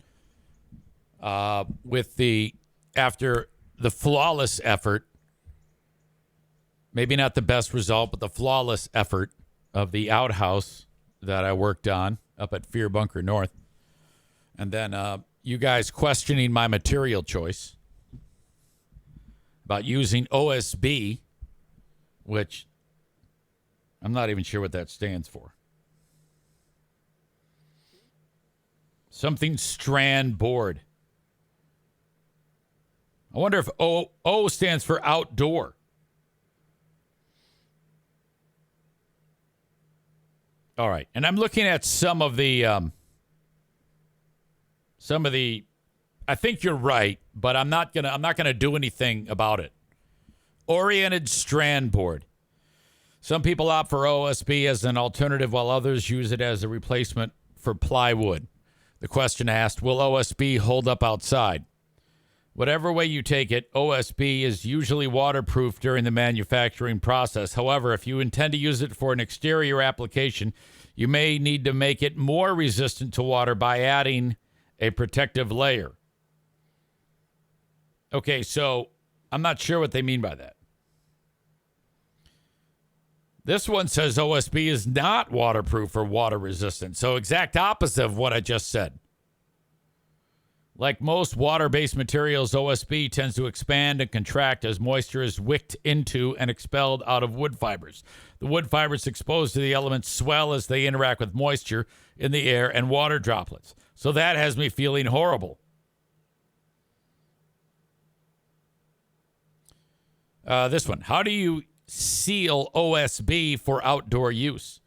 After the flawless effort, maybe not the best result, but the flawless effort of the outhouse that I worked on up at Fear Bunker North. And then you guys questioning my material choice about using OSB, which I'm not even sure what that stands for. Something strand board. I wonder if O stands for outdoor. All right, and I'm looking at some of the. I think you're right, but I'm not gonna do anything about it. Oriented strand board. Some people opt for OSB as an alternative, while others use it as a replacement for plywood. The question asked, will OSB hold up outside? Whatever way you take it, OSB is usually waterproof during the manufacturing process. However, if you intend to use it for an exterior application, you may need to make it more resistant to water by adding a protective layer. Okay, so I'm not sure what they mean by that. This one says OSB is not waterproof or water resistant. So exact opposite of what I just said. Like most water-based materials, OSB tends to expand and contract as moisture is wicked into and expelled out of wood fibers. The wood fibers exposed to the elements swell as they interact with moisture in the air and water droplets. So that has me feeling horrible. This one. How do you seal OSB for outdoor use?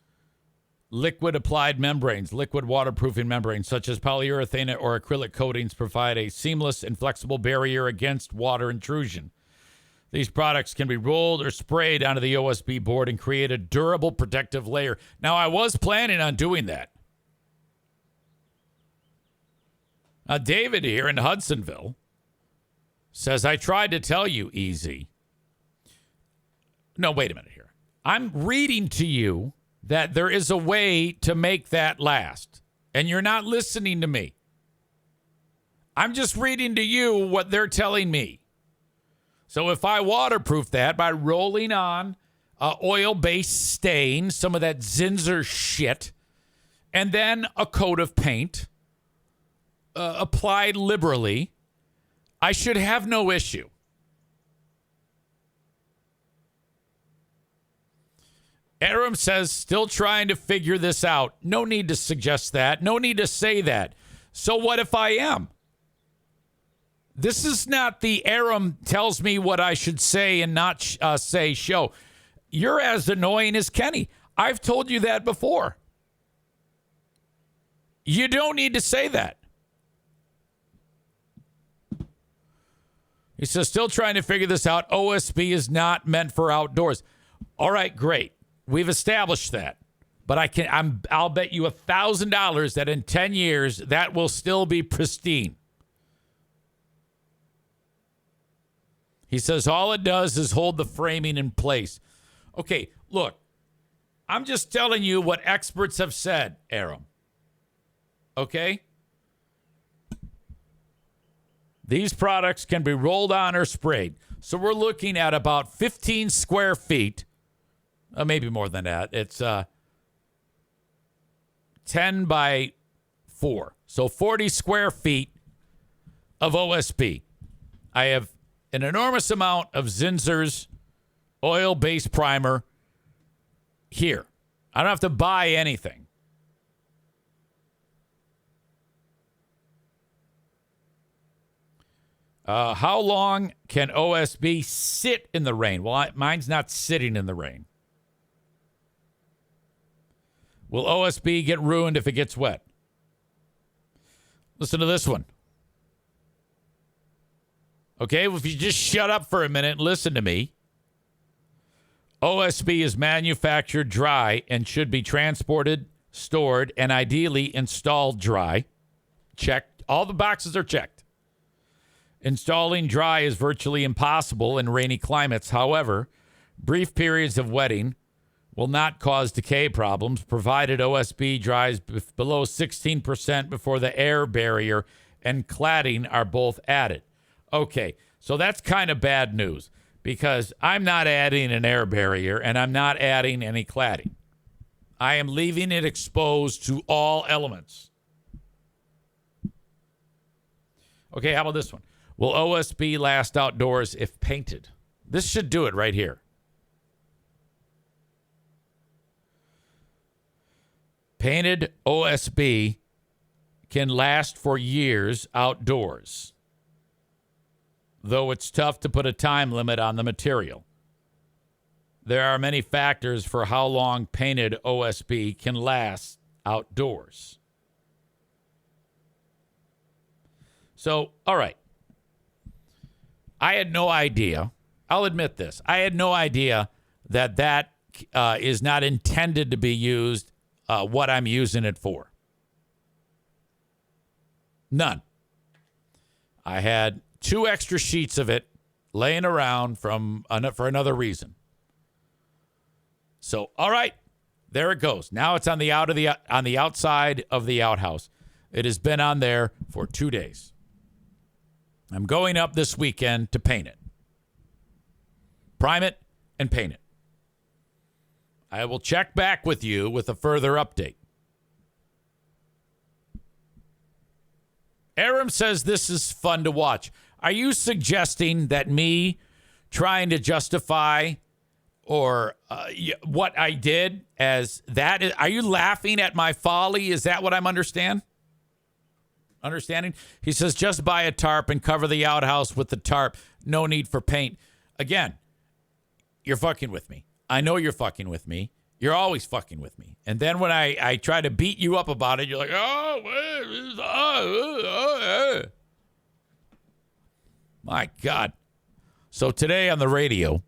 Liquid applied membranes, liquid waterproofing membranes, such as polyurethane or acrylic coatings, provide a seamless and flexible barrier against water intrusion. These products can be rolled or sprayed onto the OSB board and create a durable protective layer. Now, I was planning on doing that. David here in Hudsonville says, I tried to tell you, EZ. No, wait a minute here. I'm reading to you that there is a way to make that last, and you're not listening to me. I'm just reading to you what they're telling me. So if I waterproof that by rolling on oil-based stain, some of that Zinsser shit, and then a coat of paint applied liberally, I should have no issue. Aram says, still trying to figure this out. No need to suggest that. No need to say that. So what if I am? This is not the Aram tells me what I should say and not say show. You're as annoying as Kenny. I've told you that before. You don't need to say that. He says, still trying to figure this out. OSB is not meant for outdoors. All right, great. We've established that, but I'll bet you $1,000 that in 10 years that will still be pristine. He says all it does is hold the framing in place. Okay, look, I'm just telling you what experts have said, Aram. Okay? These products can be rolled on or sprayed. So we're looking at about 15 square feet. Maybe more than that. It's 10 by 4. So 40 square feet of OSB. I have an enormous amount of Zinsser's oil-based primer here. I don't have to buy anything. How long can OSB sit in the rain? Well, mine's not sitting in the rain. Will OSB get ruined if it gets wet? Listen to this one. Okay, well, if you just shut up for a minute and listen to me. OSB is manufactured dry and should be transported, stored, and ideally installed dry. Checked. All the boxes are checked. Installing dry is virtually impossible in rainy climates. However, brief periods of wetting will not cause decay problems, provided OSB dries below 16% before the air barrier and cladding are both added. Okay, so that's kind of bad news because I'm not adding an air barrier and I'm not adding any cladding. I am leaving it exposed to all elements. Okay, how about this one? Will OSB last outdoors if painted? This should do it right here. Painted OSB can last for years outdoors, though it's tough to put a time limit on the material. There are many factors for how long painted OSB can last outdoors. So, all right. I had no idea. I'll admit this. I had no idea that is not intended to be used what I'm using it for. None. I had 2 extra sheets of it laying around for another reason. So, all right, there it goes. Now it's on the outside of the outhouse. It has been on there for 2 days. I'm going up this weekend to paint it. Prime it and paint it. I will check back with you with a further update. Aram says this is fun to watch. Are you suggesting that me trying to justify or what I did as that? Are you laughing at my folly? Is that what I'm understanding? He says, just buy a tarp and cover the outhouse with the tarp. No need for paint. Again, you're fucking with me. I know you're fucking with me. You're always fucking with me. And then when I try to beat you up about it, you're like, my God. So today on the radio,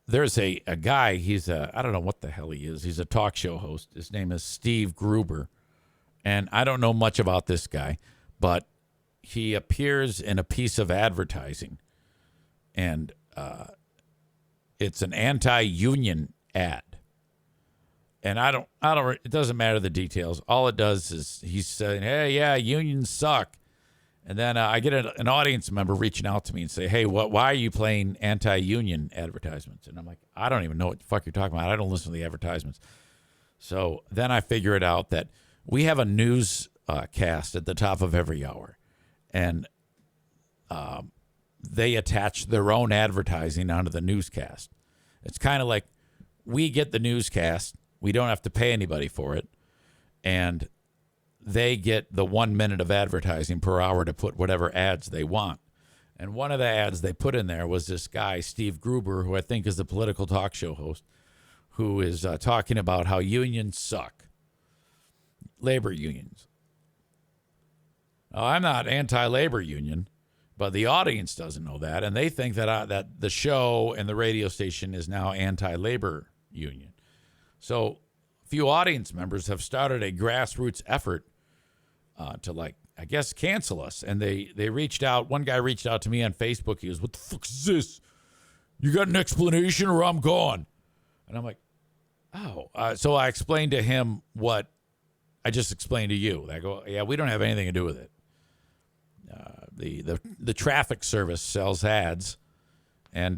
there's a guy. He's I don't know what the hell he is. He's a talk show host. His name is Steve Gruber. And I don't know much about this guy, but he appears in a piece of advertising. And it's an anti-union ad. And it doesn't matter the details. All it does is he's saying, hey, yeah, unions suck. And then I get an audience member reaching out to me and say, hey, why are you playing anti-union advertisements? And I'm like, I don't even know what the fuck you're talking about. I don't listen to the advertisements. So then I figure it out that we have a news cast at the top of every hour. And they attach their own advertising onto the newscast. It's kind of like we get the newscast. We don't have to pay anybody for it. And they get the 1 minute of advertising per hour to put whatever ads they want. And one of the ads they put in there was this guy, Steve Gruber, who I think is a political talk show host, who is talking about how unions suck. Labor unions. Now, I'm not anti-labor union, but the audience doesn't know that, and they think that that the show and the radio station is now anti-labor union. So a few audience members have started a grassroots effort to, I guess, cancel us. And they reached out. One guy reached out to me on Facebook. He goes, what the fuck is this? You got an explanation or I'm gone? And I'm like, oh. So I explained to him what I just explained to you. I go, yeah, we don't have anything to do with it. The traffic service sells ads, and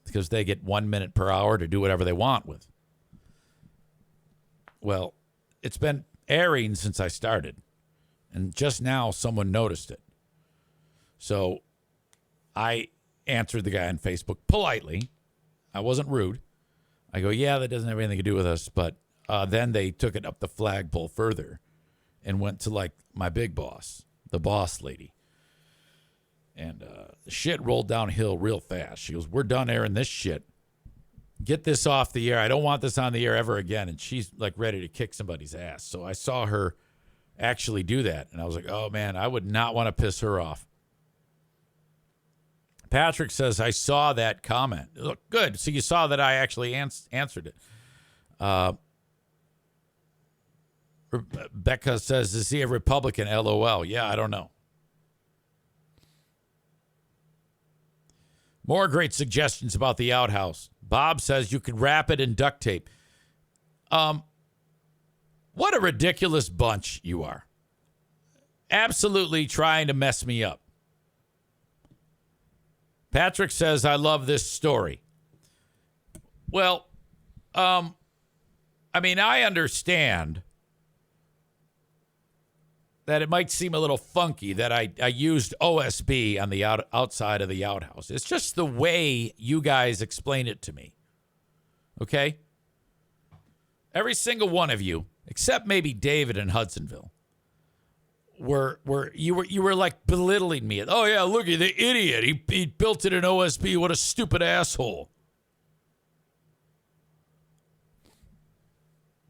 because they get 1 minute per hour to do whatever they want with. Well, it's been airing since I started, and just now someone noticed it. So I answered the guy on Facebook politely. I wasn't rude. I go, yeah, that doesn't have anything to do with us, but then they took it up the flagpole further and went to my big boss, the boss lady. And the shit rolled downhill real fast. She goes, we're done airing this shit. Get this off the air. I don't want this on the air ever again. And she's ready to kick somebody's ass. So I saw her actually do that. And I was like, oh man, I would not want to piss her off. Patrick says, I saw that comment. Look, good. So you saw that I actually answered it. Becca says, is he a Republican? LOL. Yeah, I don't know. More great suggestions about the outhouse. Bob says you can wrap it in duct tape. What a ridiculous bunch you are. Absolutely trying to mess me up. Patrick says, I love this story. Well, I understand that it might seem a little funky that I used OSB on the outside of the outhouse. It's just the way you guys explain it to me. Okay? Every single one of you, except maybe David in Hudsonville, were belittling me. Oh yeah, look at the idiot. He built it in OSB. What a stupid asshole.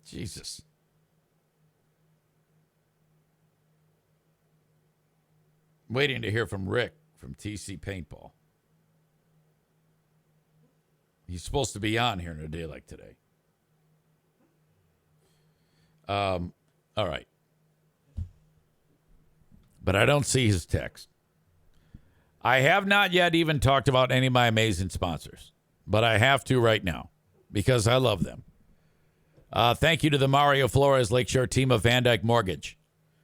Jesus. Waiting to hear from Rick from TC Paintball. He's supposed to be on here in a day like today. All right. but I don't see his text. I have not yet even talked about any of my amazing sponsors, but I have to right now because I love them. Thank you to the Mario Flores Lakeshore team of Van Dyke Mortgage.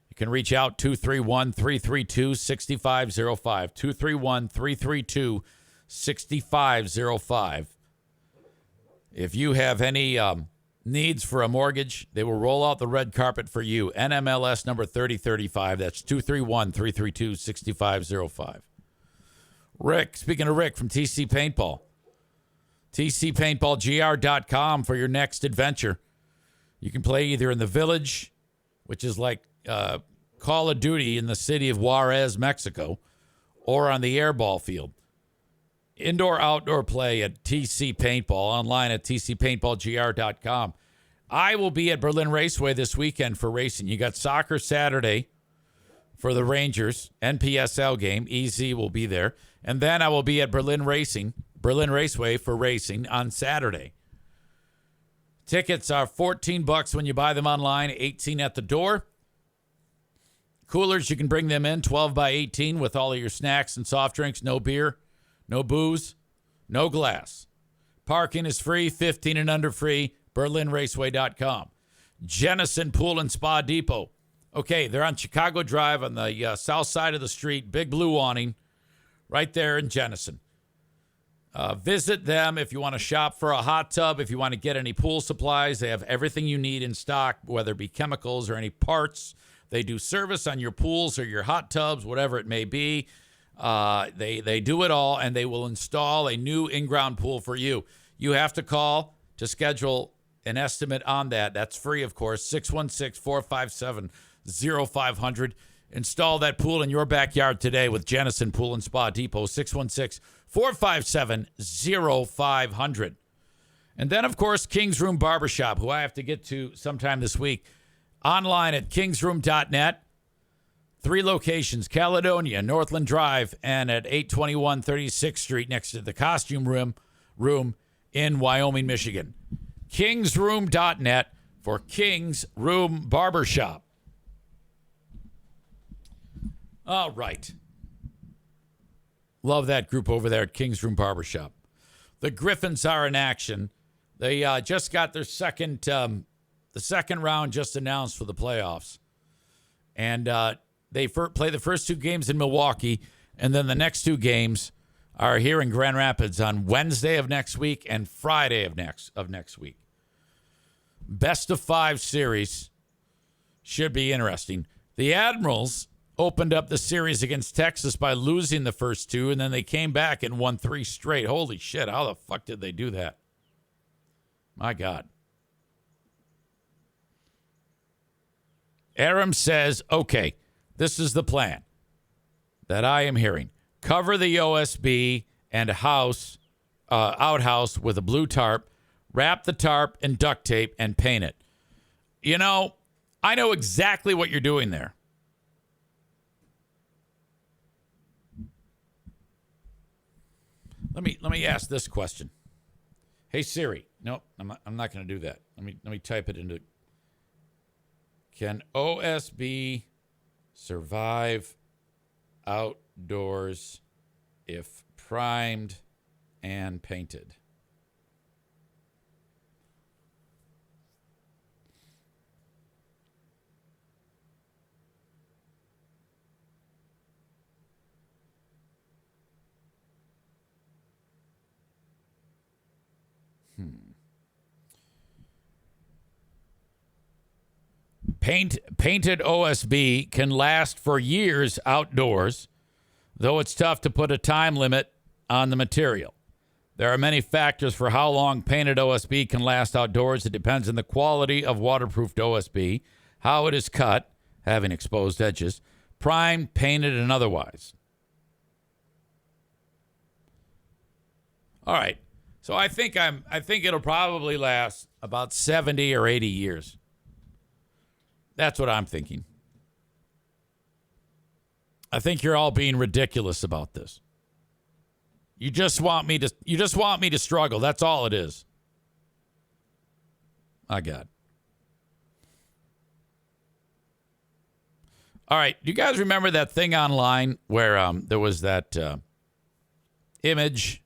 You can reach out 231-332-6505. 231-332-6505. If you have any needs for a mortgage, they will roll out the red carpet for you. NMLS number 3035. That's 231-332-6505. Rick, speaking of Rick from TC Paintball. TCPaintballGR.com for your next adventure. You can play either in the village, which is like Call of Duty in the city of Juarez, Mexico, or on the airball field. Indoor, outdoor play at TC Paintball, online at TCPaintballGR.com. I will be at Berlin Raceway this weekend for racing. You got soccer Saturday for the Rangers, NPSL game. EZ will be there. And then I will be at Berlin Raceway for racing on Saturday. Tickets are $14 when you buy them online, $18 at the door. Coolers, you can bring them in, 12 by 18 with all of your snacks and soft drinks, no beer, no booze, no glass. Parking is free, 15 and under free, berlinraceway.com. Jennison Pool and Spa Depot. Okay, they're on Chicago Drive on the south side of the street, big blue awning, right there in Jennison. Visit them if you want to shop for a hot tub, if you want to get any pool supplies. They have everything you need in stock, whether it be chemicals or any parts. They do service on your pools or your hot tubs, whatever it may be. They do it all, and they will install a new in-ground pool for you. You have to call to schedule an estimate on that. That's free, of course, 616-457-0500. Install that pool in your backyard today with Jennison Pool and Spa Depot, 616-457-0500. And then, of course, King's Room Barbershop, who I have to get to sometime this week. Online at kingsroom.net. 3 locations, Caledonia, Northland Drive, and at 821 36th Street next to the Costume Room in Wyoming, Michigan. Kingsroom.net for King's Room Barbershop. All right. Love that group over there at King's Room Barbershop. The Griffins are in action. They just got their second round just announced for the playoffs. And they play the first 2 games in Milwaukee, and then the next 2 games are here in Grand Rapids on Wednesday of next week and Friday of next week. Best of 5 series should be interesting. The Admirals opened up the series against Texas by losing the first 2, and then they came back and won 3 straight. Holy shit, how the fuck did they do that? My God. Aram says, okay, this is the plan that I am hearing. Cover the OSB and outhouse with a blue tarp, wrap the tarp in duct tape, and paint it. You know, I know exactly what you're doing there. Let me ask this question. Hey Siri. Nope, I'm not going to do that. Let me type it into. Can OSB survive outdoors if primed and painted? Painted OSB can last for years outdoors, though it's tough to put a time limit on the material. There are many factors for how long painted OSB can last outdoors. It depends on the quality of waterproofed OSB, how it is cut, having exposed edges, primed, painted, and otherwise. All right. So I think it'll probably last about 70 or 80 years. That's what I'm thinking. I think you're all being ridiculous about this. You just want me to struggle. That's all it is. My God. All right. Do you guys remember that thing online where there was that image,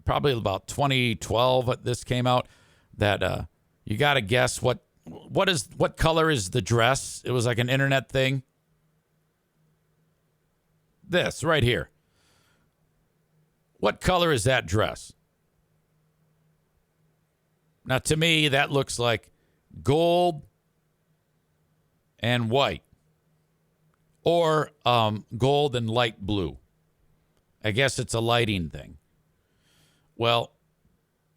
probably about 2012 this came out, that you got to guess what color is the dress? It was like an internet thing. This right here. What color is that dress? Now, to me, that looks like gold and white, or gold and light blue. I guess it's a lighting thing. Well,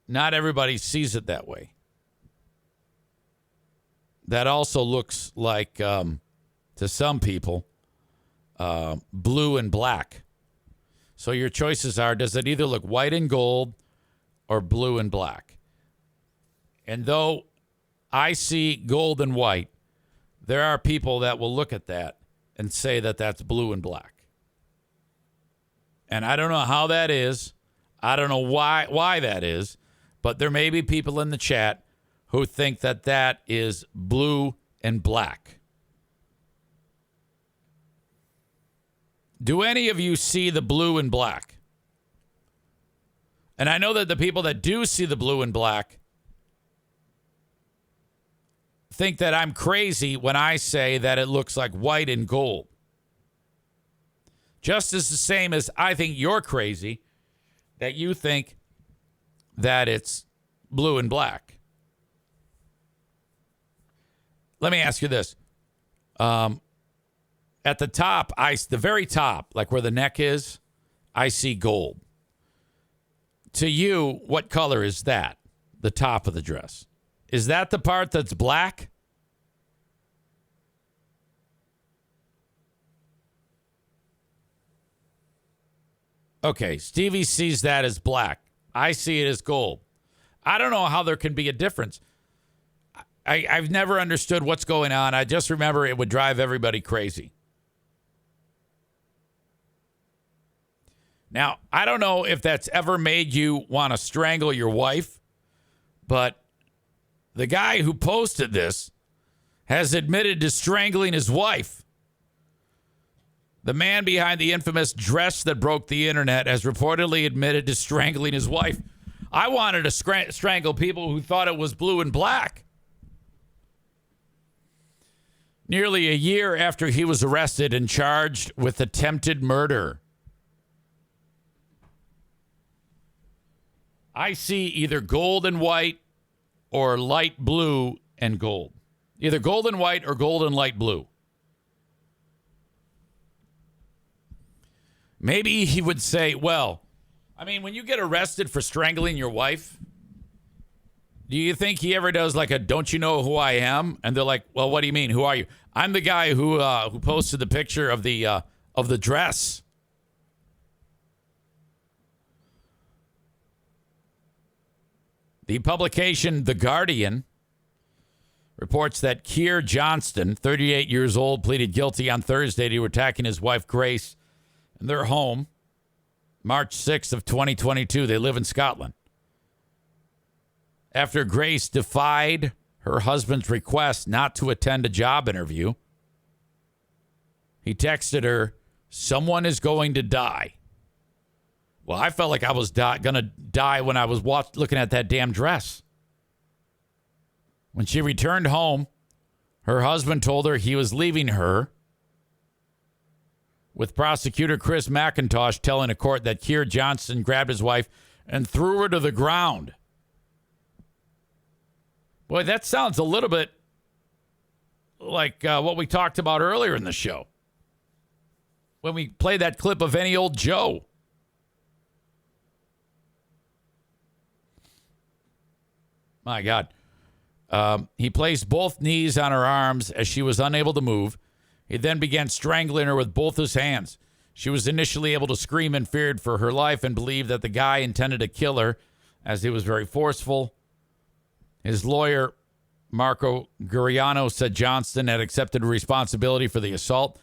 not everybody sees it that way. That also looks like, to some people, blue and black. So your choices are, does it either look white and gold or blue and black? And though I see gold and white, there are people that will look at that and say that that's blue and black. And I don't know how that is. I don't know why that is. But there may be people in the chat who think that that is blue and black. Do any of you see the blue and black? And I know that the people that do see the blue and black think that I'm crazy when I say that it looks like white and gold. Just as the same as I think you're crazy that you think that it's blue and black. Let me ask you this. At the top, the very top, like where the neck is, I see gold. To you, what color is that? The top of the dress. Is that the part that's black? Okay, Stevie sees that as black. I see it as gold. I don't know how there can be a difference. I've never understood what's going on. I just remember it would drive everybody crazy. Now, I don't know if that's ever made you want to strangle your wife, but the guy who posted this has admitted to strangling his wife. The man behind the infamous dress that broke the internet has reportedly admitted to strangling his wife. I wanted to strangle people who thought it was blue and black. Nearly a year after he was arrested and charged with attempted murder. I see either gold and white or light blue and gold. Either gold and white or gold and light blue. Maybe he would say, well, I mean, when you get arrested for strangling your wife, do you think he ever does like a don't you know who I am? And they're like, well, what do you mean? Who are you? I'm the guy who posted the picture of the dress. The publication The Guardian reports that Keir Johnston, 38 years old, pleaded guilty on Thursday to attacking his wife Grace in their home, March 6th of 2022. They live in Scotland. After Grace defied her husband's request not to attend a job interview, he texted her, "Someone is going to die." Well, I felt like I was going to die when I was looking at that damn dress. When she returned home, her husband told her he was leaving her, with prosecutor Chris McIntosh telling a court that Keir Johnston grabbed his wife and threw her to the ground. Boy, that sounds a little bit like what we talked about earlier in the show when we played that clip of Any Old Joe. My God. He placed both knees on her arms as she was unable to move. He then began strangling her with both his hands. She was initially able to scream and feared for her life and believed that the guy intended to kill her as he was very forceful. His lawyer, Marco Guriano, said Johnston had accepted responsibility for the assault.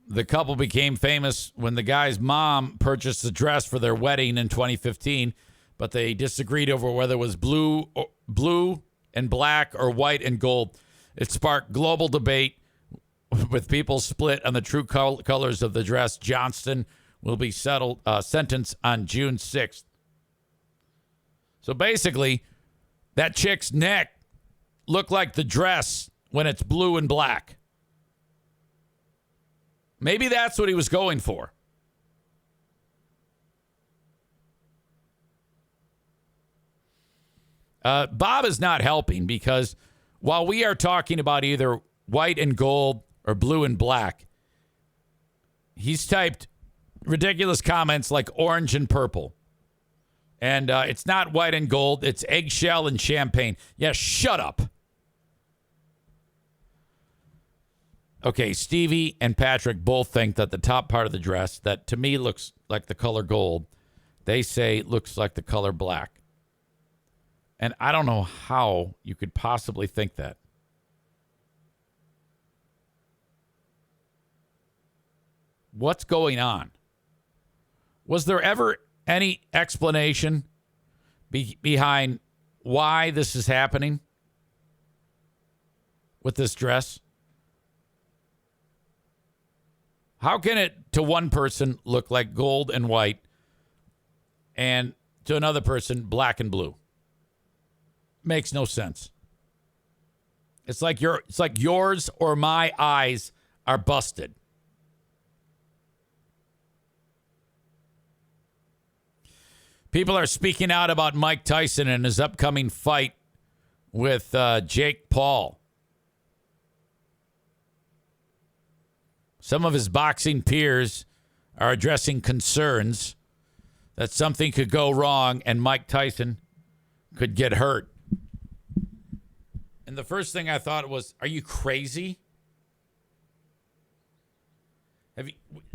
The couple became famous when the guy's mom purchased a dress for their wedding in 2015, but they disagreed over whether it was blue and black or white and gold. It sparked global debate With people split on the true colors of the dress, Johnston will be sentenced on June 6th. So basically, that chick's neck looked like the dress when it's blue and black. Maybe that's what he was going for. Bob is not helping because while we are talking about either white and gold or blue and black, he's typed ridiculous comments like orange and purple. And it's not white and gold. It's eggshell and champagne. Yeah, shut up. Okay, Stevie and Patrick both think that the top part of the dress, that to me looks like the color gold, they say looks like the color black. And I don't know how you could possibly think that. What's going on? Was there ever any explanation behind why this is happening with this dress? How can it, to one person, look like gold and white, and to another person, black and blue? Makes no sense. It's like yours or my eyes are busted. People are speaking out about Mike Tyson and his upcoming fight with Jake Paul. Some of his boxing peers are addressing concerns that something could go wrong and Mike Tyson could get hurt. And the first thing I thought was, are you crazy?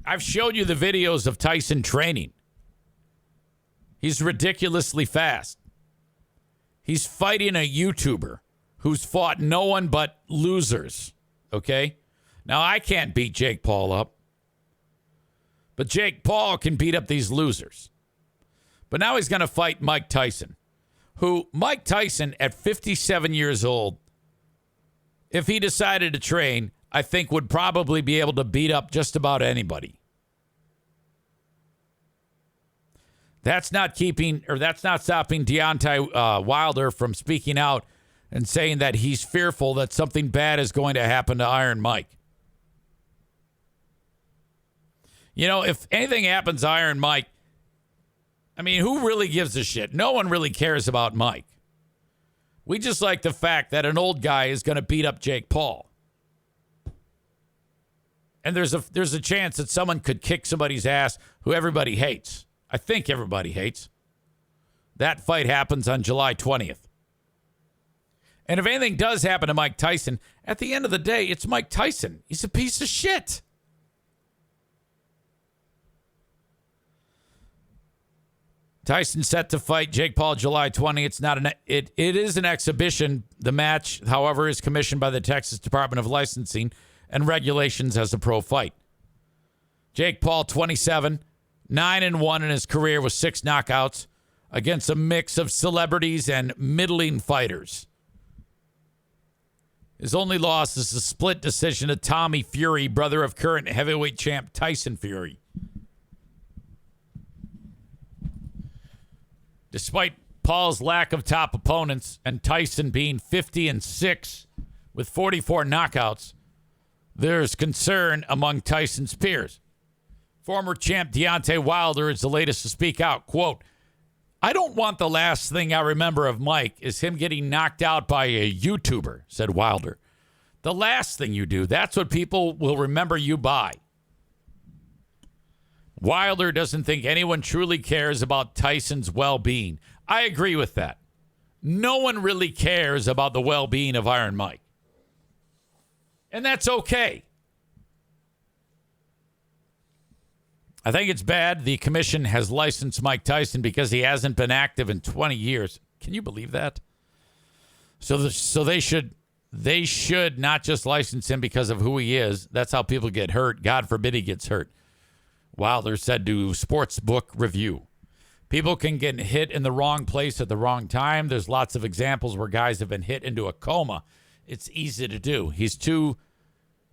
I've showed you the videos of Tyson training. He's ridiculously fast. He's fighting a YouTuber who's fought no one but losers, okay? Now, I can't beat Jake Paul up, but Jake Paul can beat up these losers. But now he's going to fight Mike Tyson, who Mike Tyson at 57 years old, if he decided to train, I think would probably be able to beat up just about anybody. That's not stopping Deontay Wilder from speaking out and saying that he's fearful that something bad is going to happen to Iron Mike. You know, if anything happens to Iron Mike, I mean, who really gives a shit? No one really cares about Mike. We just like the fact that an old guy is going to beat up Jake Paul. And there's a chance that someone could kick somebody's ass who everybody hates. I think everybody hates. That fight happens on July 20th. And if anything does happen to Mike Tyson, at the end of the day, it's Mike Tyson. He's a piece of shit. Tyson set to fight Jake Paul July 20th. It is an exhibition. The match, however, is commissioned by the Texas Department of Licensing and Regulations as a pro fight. Jake Paul, 27, 9-1 in his career with 6 knockouts against a mix of celebrities and middling fighters. His only loss is a split decision to Tommy Fury, brother of current heavyweight champ Tyson Fury. Despite Paul's lack of top opponents and Tyson being 50-6 with 44 knockouts, there's concern among Tyson's peers. Former champ Deontay Wilder is the latest to speak out. Quote, "I don't want the last thing I remember of Mike is him getting knocked out by a YouTuber," said Wilder. "The last thing you do, that's what people will remember you by." Wilder doesn't think anyone truly cares about Tyson's well-being. I agree with that. No one really cares about the well-being of Iron Mike. And that's okay. I think it's bad the commission has licensed Mike Tyson because he hasn't been active in 20 years. Can you believe that? So they should not just license him because of who he is. That's how people get hurt. God forbid he gets hurt. Wilder said to Sportsbook Review, "People can get hit in the wrong place at the wrong time. There's lots of examples where guys have been hit into a coma. It's easy to do. He's too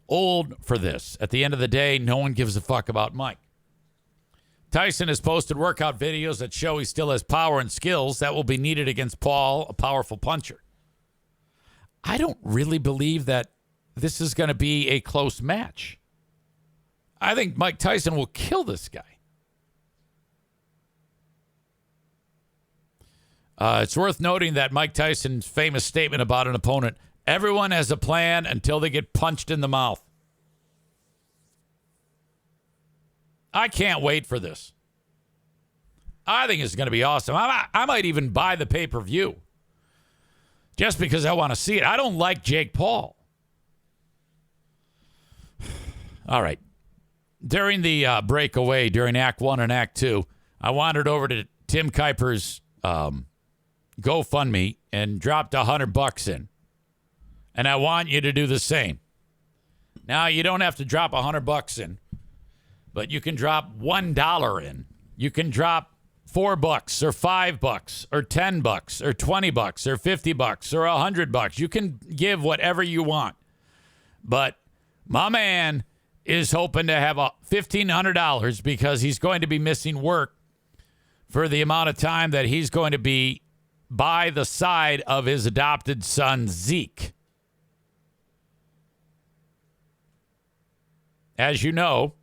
old for this. At the end of the day, no one gives a fuck about Mike. Tyson has posted workout videos that show he still has power and skills that will be needed against Paul, a powerful puncher. I don't really believe that this is going to be a close match. I think Mike Tyson will kill this guy. It's worth noting that Mike Tyson's famous statement about an opponent, everyone has a plan until they get punched in the mouth. I can't wait for this. I think it's going to be awesome. I might even buy the pay-per-view just because I want to see it. I don't like Jake Paul. All right. During the breakaway, during Act 1 and Act 2, I wandered over to Tim Kuiper's GoFundMe and dropped $100 in. And I want you to do the same. Now, you don't have to drop $100 in, but you can drop $1 in. You can drop $4 or $5 or $10 or $20 or $50 or $100. You can give whatever you want. But my man is hoping to have $1,500 because he's going to be missing work for the amount of time that he's going to be by the side of his adopted son, Zeke. As you know,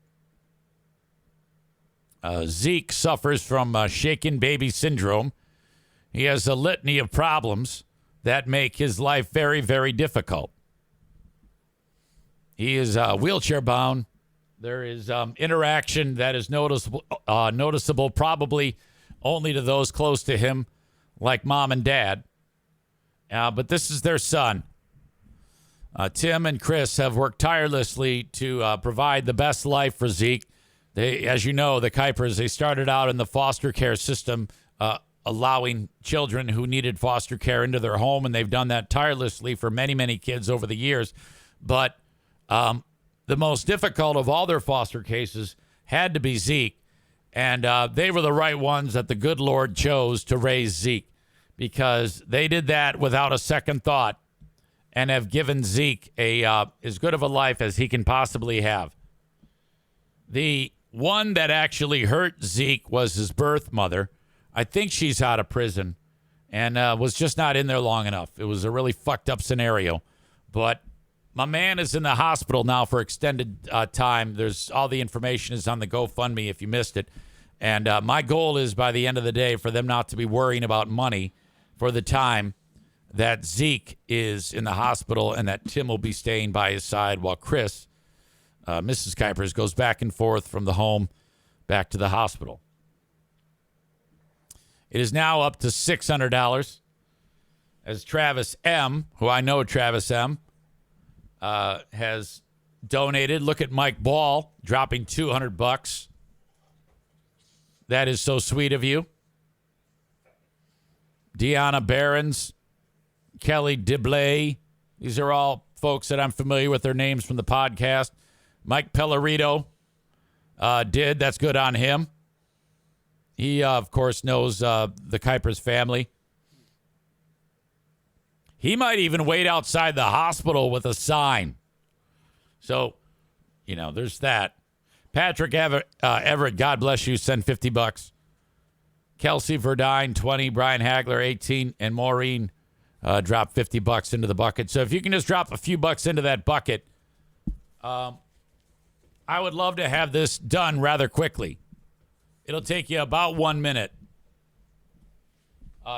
Zeke suffers from shaken baby syndrome. He has a litany of problems that make his life very, very difficult. He is wheelchair bound. There is interaction that is noticeable probably only to those close to him, like mom and dad. But this is their son. Tim and Chris have worked tirelessly to provide the best life for Zeke. They, as you know, the Kuipers, they started out in the foster care system, allowing children who needed foster care into their home, and they've done that tirelessly for many, many kids over the years. But the most difficult of all their foster cases had to be Zeke, and they were the right ones that the good Lord chose to raise Zeke, because they did that without a second thought and have given Zeke as good of a life as he can possibly have. The one that actually hurt Zeke was his birth mother. I think she's out of prison and was just not in there long enough. It was a really fucked up scenario. But my man is in the hospital now for extended time. There's all the information is on the GoFundMe if you missed it. And my goal is by the end of the day for them not to be worrying about money for the time that Zeke is in the hospital and that Tim will be staying by his side while Chris, Mrs. Kuipers, goes back and forth from the home back to the hospital. It is now up to $600 as Travis M., who I know Travis M., has donated. Look at Mike Ball dropping $200. That is so sweet of you. Deanna Barons, Kelly Diblay. These are all folks that I'm familiar with their names from the podcast. Mike Pellerito did. That's good on him. He, of course, knows the Kuipers family. He might even wait outside the hospital with a sign. So, there's that. Patrick Everett, God bless you, send $50. Kelsey Verdine, 20. Brian Hagler, 18. And Maureen dropped $50 into the bucket. So if you can just drop a few bucks into that bucket, I would love to have this done rather quickly. It'll take you about 1 minute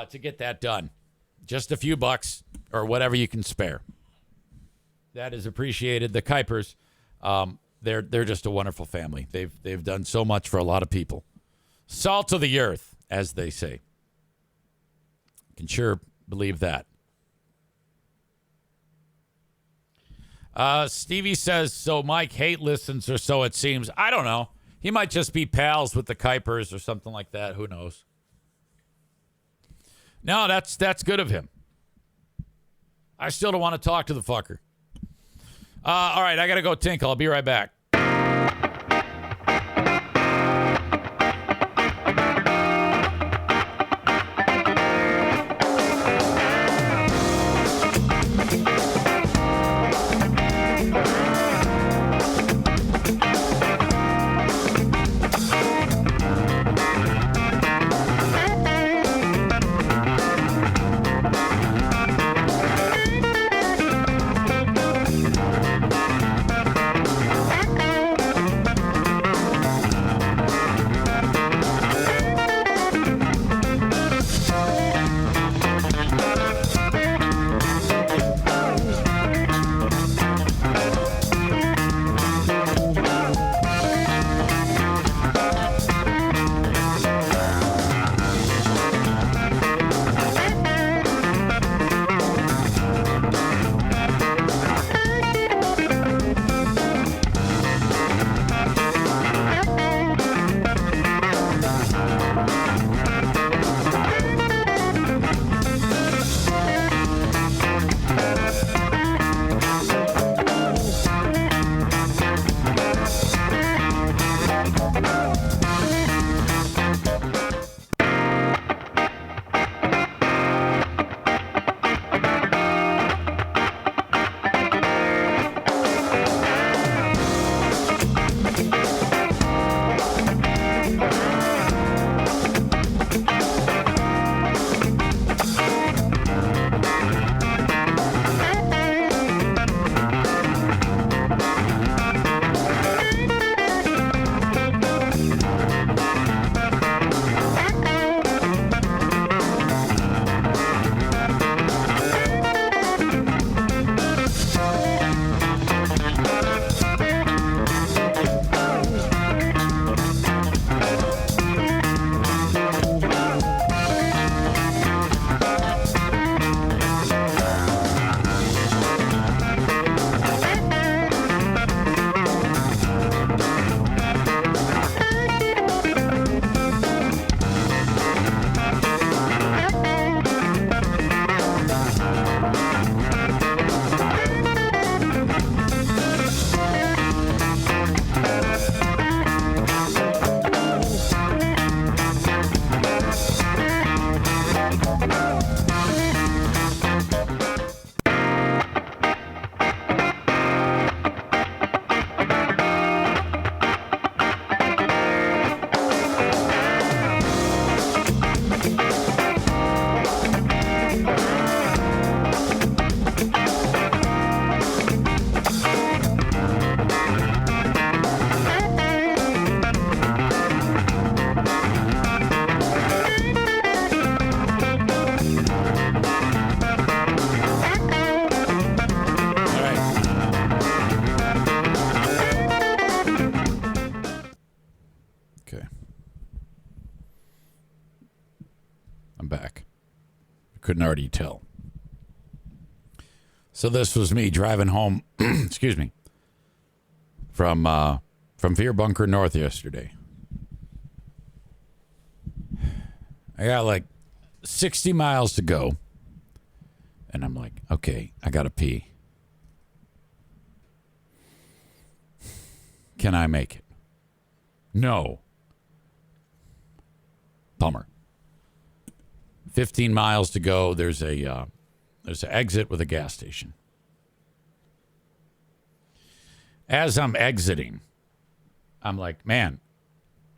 to get that done. Just a few bucks or whatever you can spare. That is appreciated. The Kuipers, they're just a wonderful family. They've done so much for a lot of people. Salt of the earth, as they say. Can sure believe that. Stevie says, so Mike hate listens, or so it seems. I don't know. He might just be pals with the Kuipers or something like that. Who knows? No, that's good of him. I still don't want to talk to the fucker. All right, I got to go tinkle. I'll be right back. couldn't already tell. So this was me driving home, excuse me, from Fear Bunker North yesterday. I got like 60 miles to go. And I'm like, okay, I got to pee. Can I make it? No. Bummer. 15 miles to go. There's an exit with a gas station. As I'm exiting, I'm like, man,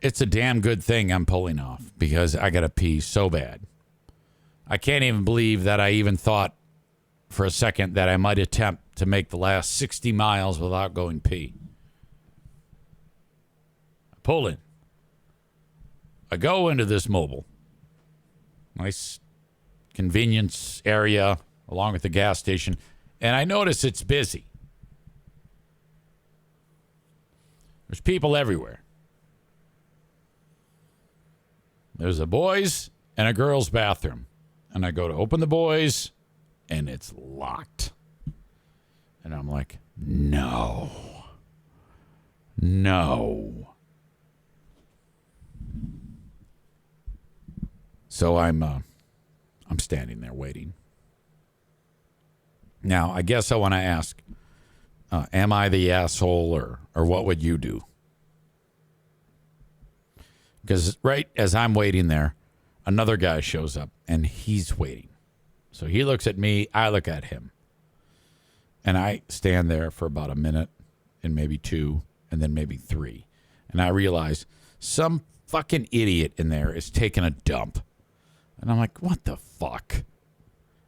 it's a damn good thing I'm pulling off because I got to pee so bad. I can't even believe that I even thought for a second that I might attempt to make the last 60 miles without going pee. I pull in. I go into this mobile. Nice convenience area along with the gas station. And I notice it's busy. There's people everywhere. There's a boys' and a girls' bathroom. And I go to open the boys', and it's locked. And I'm like, no. So I'm standing there waiting. Now, I guess I want to ask, am I the asshole or what would you do? Because right as I'm waiting there, another guy shows up and he's waiting. So he looks at me, I look at him. And I stand there for about a minute and maybe 2 and then maybe 3. And I realize some fucking idiot in there is taking a dump. And I'm like, what the fuck?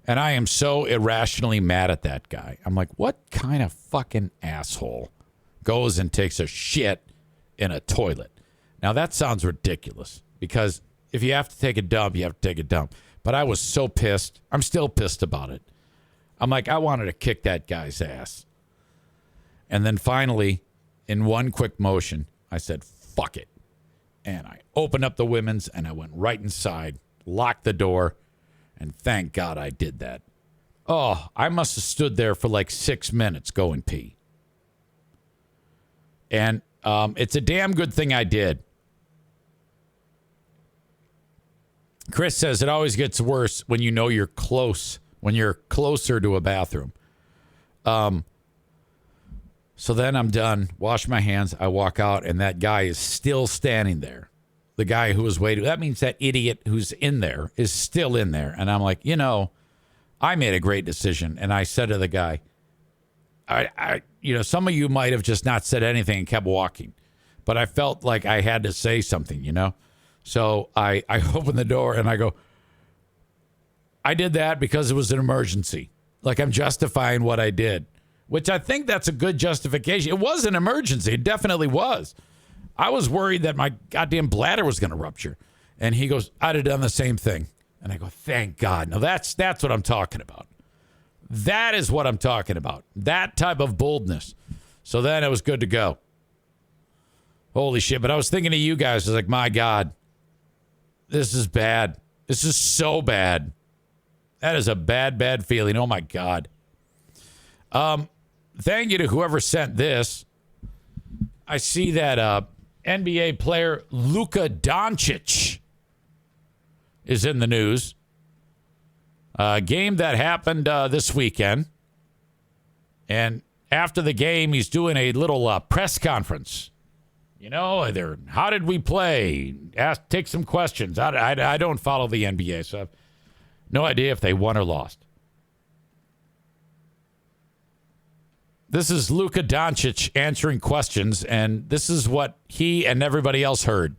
And I am so irrationally mad at that guy. I'm like, what kind of fucking asshole goes and takes a shit in a toilet? Now, that sounds ridiculous because if you have to take a dump, you have to take a dump. But I was so pissed. I'm still pissed about it. I'm like, I wanted to kick that guy's ass. And then finally, in one quick motion, I said, fuck it. And I opened up the women's and I went right inside, locked the door, and thank God I did that. Oh, I must have stood there for like 6 minutes going pee. And it's a damn good thing I did. Chris says it always gets worse when you know you're close, when you're closer to a bathroom. So then I'm done, wash my hands, I walk out, and that guy is still standing there. The guy who was waiting. That means that idiot who's in there is still in there. And I'm like, I made a great decision. And I said to the guy, some of you might have just not said anything and kept walking. But I felt like I had to say something, So I open the door and I go, I did that because it was an emergency. Like I'm justifying what I did, which I think that's a good justification. It was an emergency. It definitely was. I was worried that my goddamn bladder was going to rupture. And he goes, I'd have done the same thing. And I go, thank God. Now that's what I'm talking about. That is what I'm talking about. That type of boldness. So then it was good to go. Holy shit. But I was thinking of you guys. I was like, my God, this is bad. This is so bad. That is a bad, bad feeling. Oh, my God. Thank you to whoever sent this. I see that NBA player Luka Doncic is in the news. A game that happened this weekend. And after the game, he's doing a little press conference. How did we play? Take some questions. I don't follow the NBA, so I have no idea if they won or lost. This is Luka Doncic answering questions, and this is what he and everybody else heard.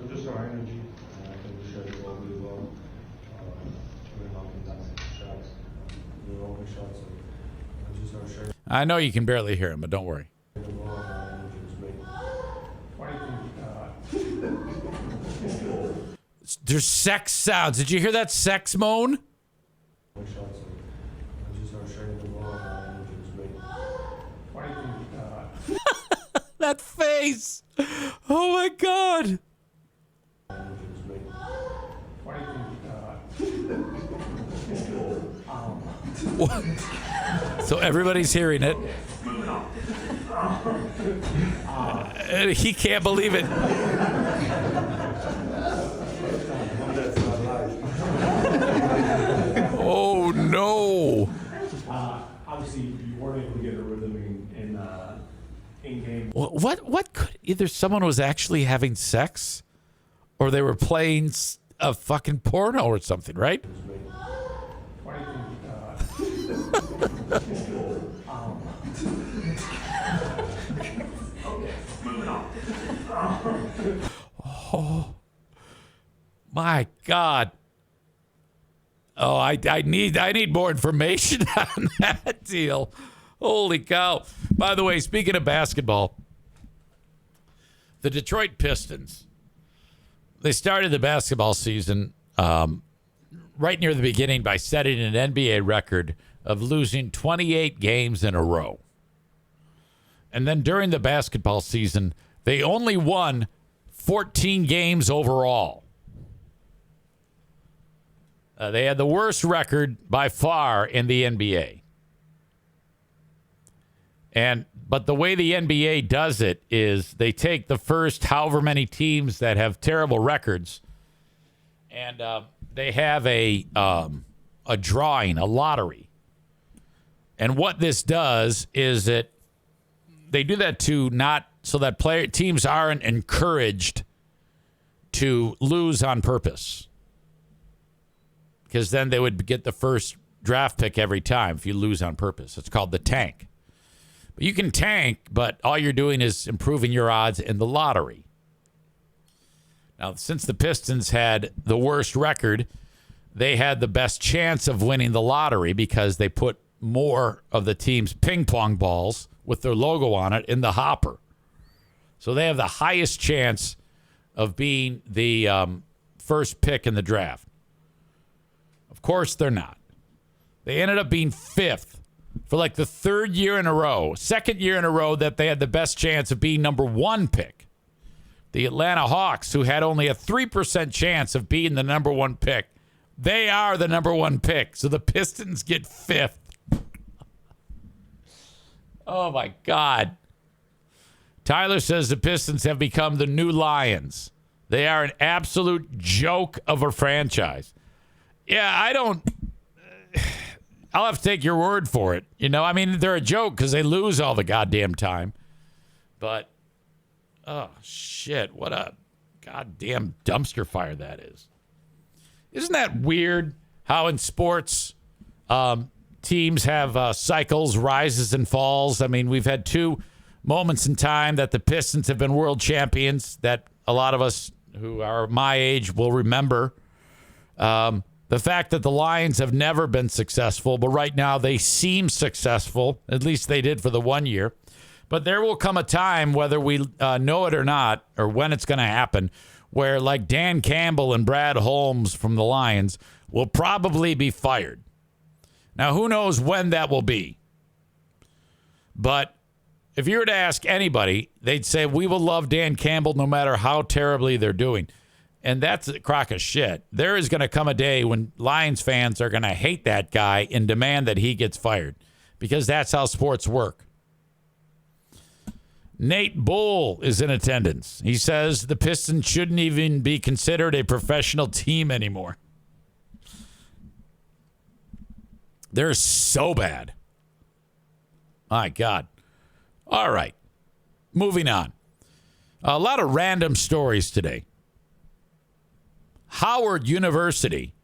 Just our energy. I think we shared it all really well. We're helping contested shots. We were open shots. And just our sharing. I know you can barely hear him, but don't worry. The ball, our energy was great. There's sex sounds. Did you hear that sex moan? Open shots. And just our sharing the ball, our energy was great. That face. Oh, my God. Our energy was great. So everybody's hearing it. And he can't believe it. Oh no! Obviously, you weren't able to get a rhythm in game. What could either someone was actually having sex, or they were playing a fucking porno or something, right? Oh my God. Oh, I need more information on that deal. Holy cow. By the way, speaking of basketball, the Detroit Pistons, they started the basketball season right near the beginning by setting an NBA record of losing 28 games in a row. And then during the basketball season, they only won 14 games overall. They had the worst record by far in the NBA. But the way the NBA does it is they take the first however many teams that have terrible records, and they have a drawing, a lottery. And what this does is that they do that so that teams aren't encouraged to lose on purpose. Because then they would get the first draft pick every time if you lose on purpose. It's called the tank. But you can tank, but all you're doing is improving your odds in the lottery. Now, since the Pistons had the worst record, they had the best chance of winning the lottery because they put more of the team's ping pong balls with their logo on it in the hopper. So they have the highest chance of being the first pick in the draft. Of course, they're not. They ended up being fifth for like the second year in a row that they had the best chance of being number one pick. The Atlanta Hawks, who had only a 3% chance of being the number one pick, they are the number one pick. So the Pistons get fifth. Oh, my God. Tyler says the Pistons have become the new Lions. They are an absolute joke of a franchise. Yeah, I'll have to take your word for it. I mean, they're a joke because they lose all the goddamn time. But, oh, shit, what a goddamn dumpster fire that is. Isn't that weird how in sports teams have cycles, rises and falls? I mean, we've had two moments in time that the Pistons have been world champions that a lot of us who are my age will remember. The fact that the Lions have never been successful, but right now they seem successful. At least they did for the 1 year. But there will come a time, whether we know it or not, or when it's going to happen, where like Dan Campbell and Brad Holmes from the Lions will probably be fired. Now, who knows when that will be? But if you were to ask anybody, they'd say, we will love Dan Campbell no matter how terribly they're doing. And that's a crock of shit. There is going to come a day when Lions fans are going to hate that guy and demand that he gets fired because that's how sports work. Nate Bull is in attendance. He says the Pistons shouldn't even be considered a professional team anymore. They're so bad. My God. All right. Moving on. A lot of random stories today. Howard University.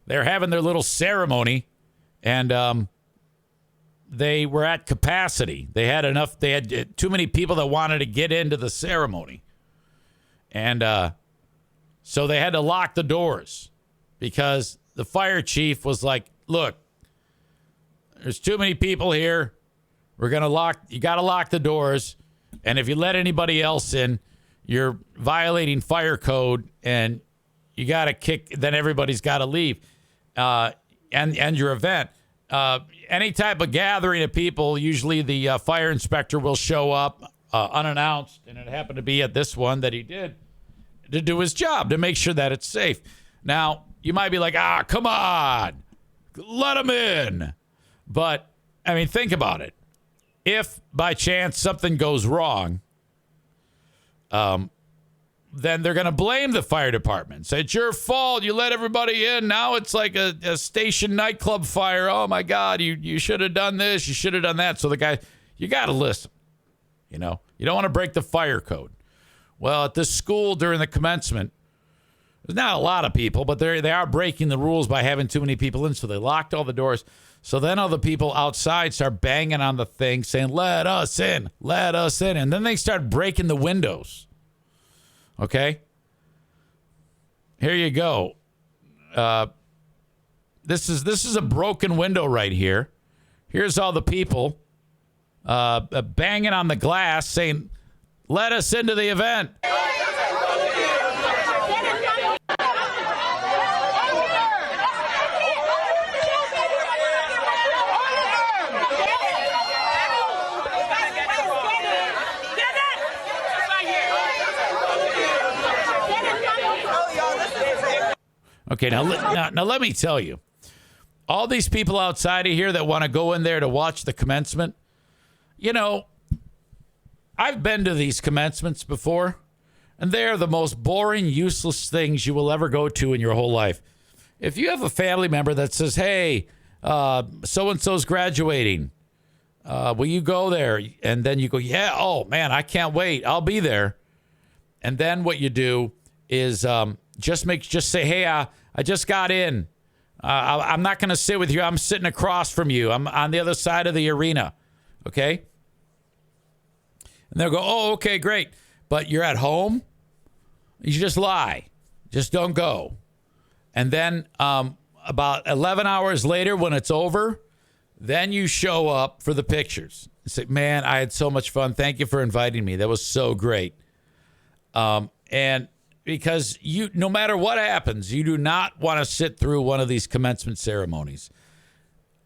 They're having their little ceremony, and they were at capacity. They had too many people that wanted to get into the ceremony. And so they had to lock the doors because the fire chief was like, look, there's too many people here. You got to lock the doors. And if you let anybody else in, you're violating fire code, and you got to then everybody's got to leave and your event. Any type of gathering of people, usually the fire inspector will show up unannounced, and it happened to be at this one that he did to do his job, to make sure that it's safe. Now, you might be like, come on. let them in. But, I mean, think about it. If by chance something goes wrong, then they're going to blame the fire department. Say, it's your fault. You let everybody in. Now it's like a station nightclub fire. Oh, my God, you should have done this. You should have done that. So the guy, you got to listen. You know, you don't want to break the fire code. Well, at this school during the commencement, there's not a lot of people, but they are breaking the rules by having too many people in. So they locked all the doors. So then all the people outside start banging on the thing saying, let us in, let us in. And then they start breaking the windows. Okay? Here you go. This is a broken window right here. Here's all the people banging on the glass saying, let us into the event. Okay, now let me tell you. All these people outside of here that want to go in there to watch the commencement, you know, I've been to these commencements before, and they are the most boring, useless things you will ever go to in your whole life. If you have a family member that says, hey, so-and-so's graduating, will you go there? And then you go, yeah, oh, man, I can't wait. I'll be there. And then what you do is just say, hey, I just got in. I'm not going to sit with you. I'm sitting across from you. I'm on the other side of the arena. Okay? And they'll go, oh, okay, great. But you're at home? You just lie. Just don't go. And then about 11 hours later when it's over, then you show up for the pictures. You say, man, I had so much fun. Thank you for inviting me. That was so great. And because no matter what happens, you do not want to sit through one of these commencement ceremonies.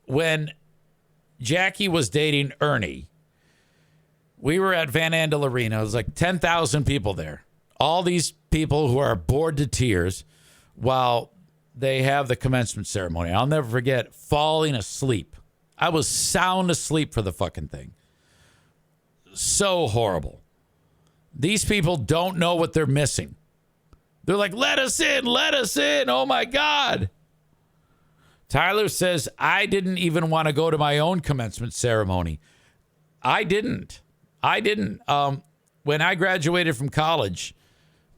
When Jackie was dating Ernie, we were at Van Andel Arena. It was like 10,000 people there. All these people who are bored to tears while they have the commencement ceremony. I'll never forget falling asleep. I was sound asleep for the fucking thing. So horrible. These people don't know what they're missing. They're like, let us in, let us in. Oh, my God. Tyler says, I didn't even want to go to my own commencement ceremony. I didn't. When I graduated from college,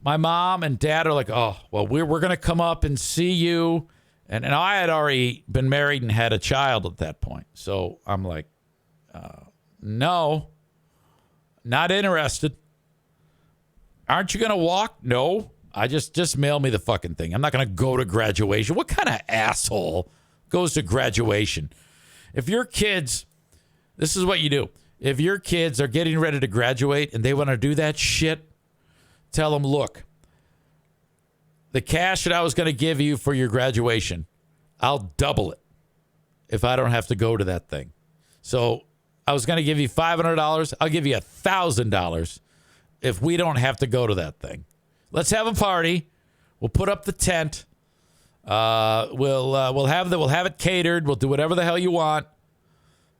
my mom and dad are like, oh, well, we're going to come up and see you. And I had already been married and had a child at that point. So I'm like, no, not interested. Aren't you going to walk? No. I just mail me the fucking thing. I'm not going to go to graduation. What kind of asshole goes to graduation? If your kids, this is what you do. If your kids are getting ready to graduate and they want to do that shit, tell them, look, the cash that I was going to give you for your graduation, I'll double it if I don't have to go to that thing. So I was going to give you $500. I'll give you $1,000 if we don't have to go to that thing. Let's have a party. We'll put up the tent. We'll have it catered. We'll do whatever the hell you want.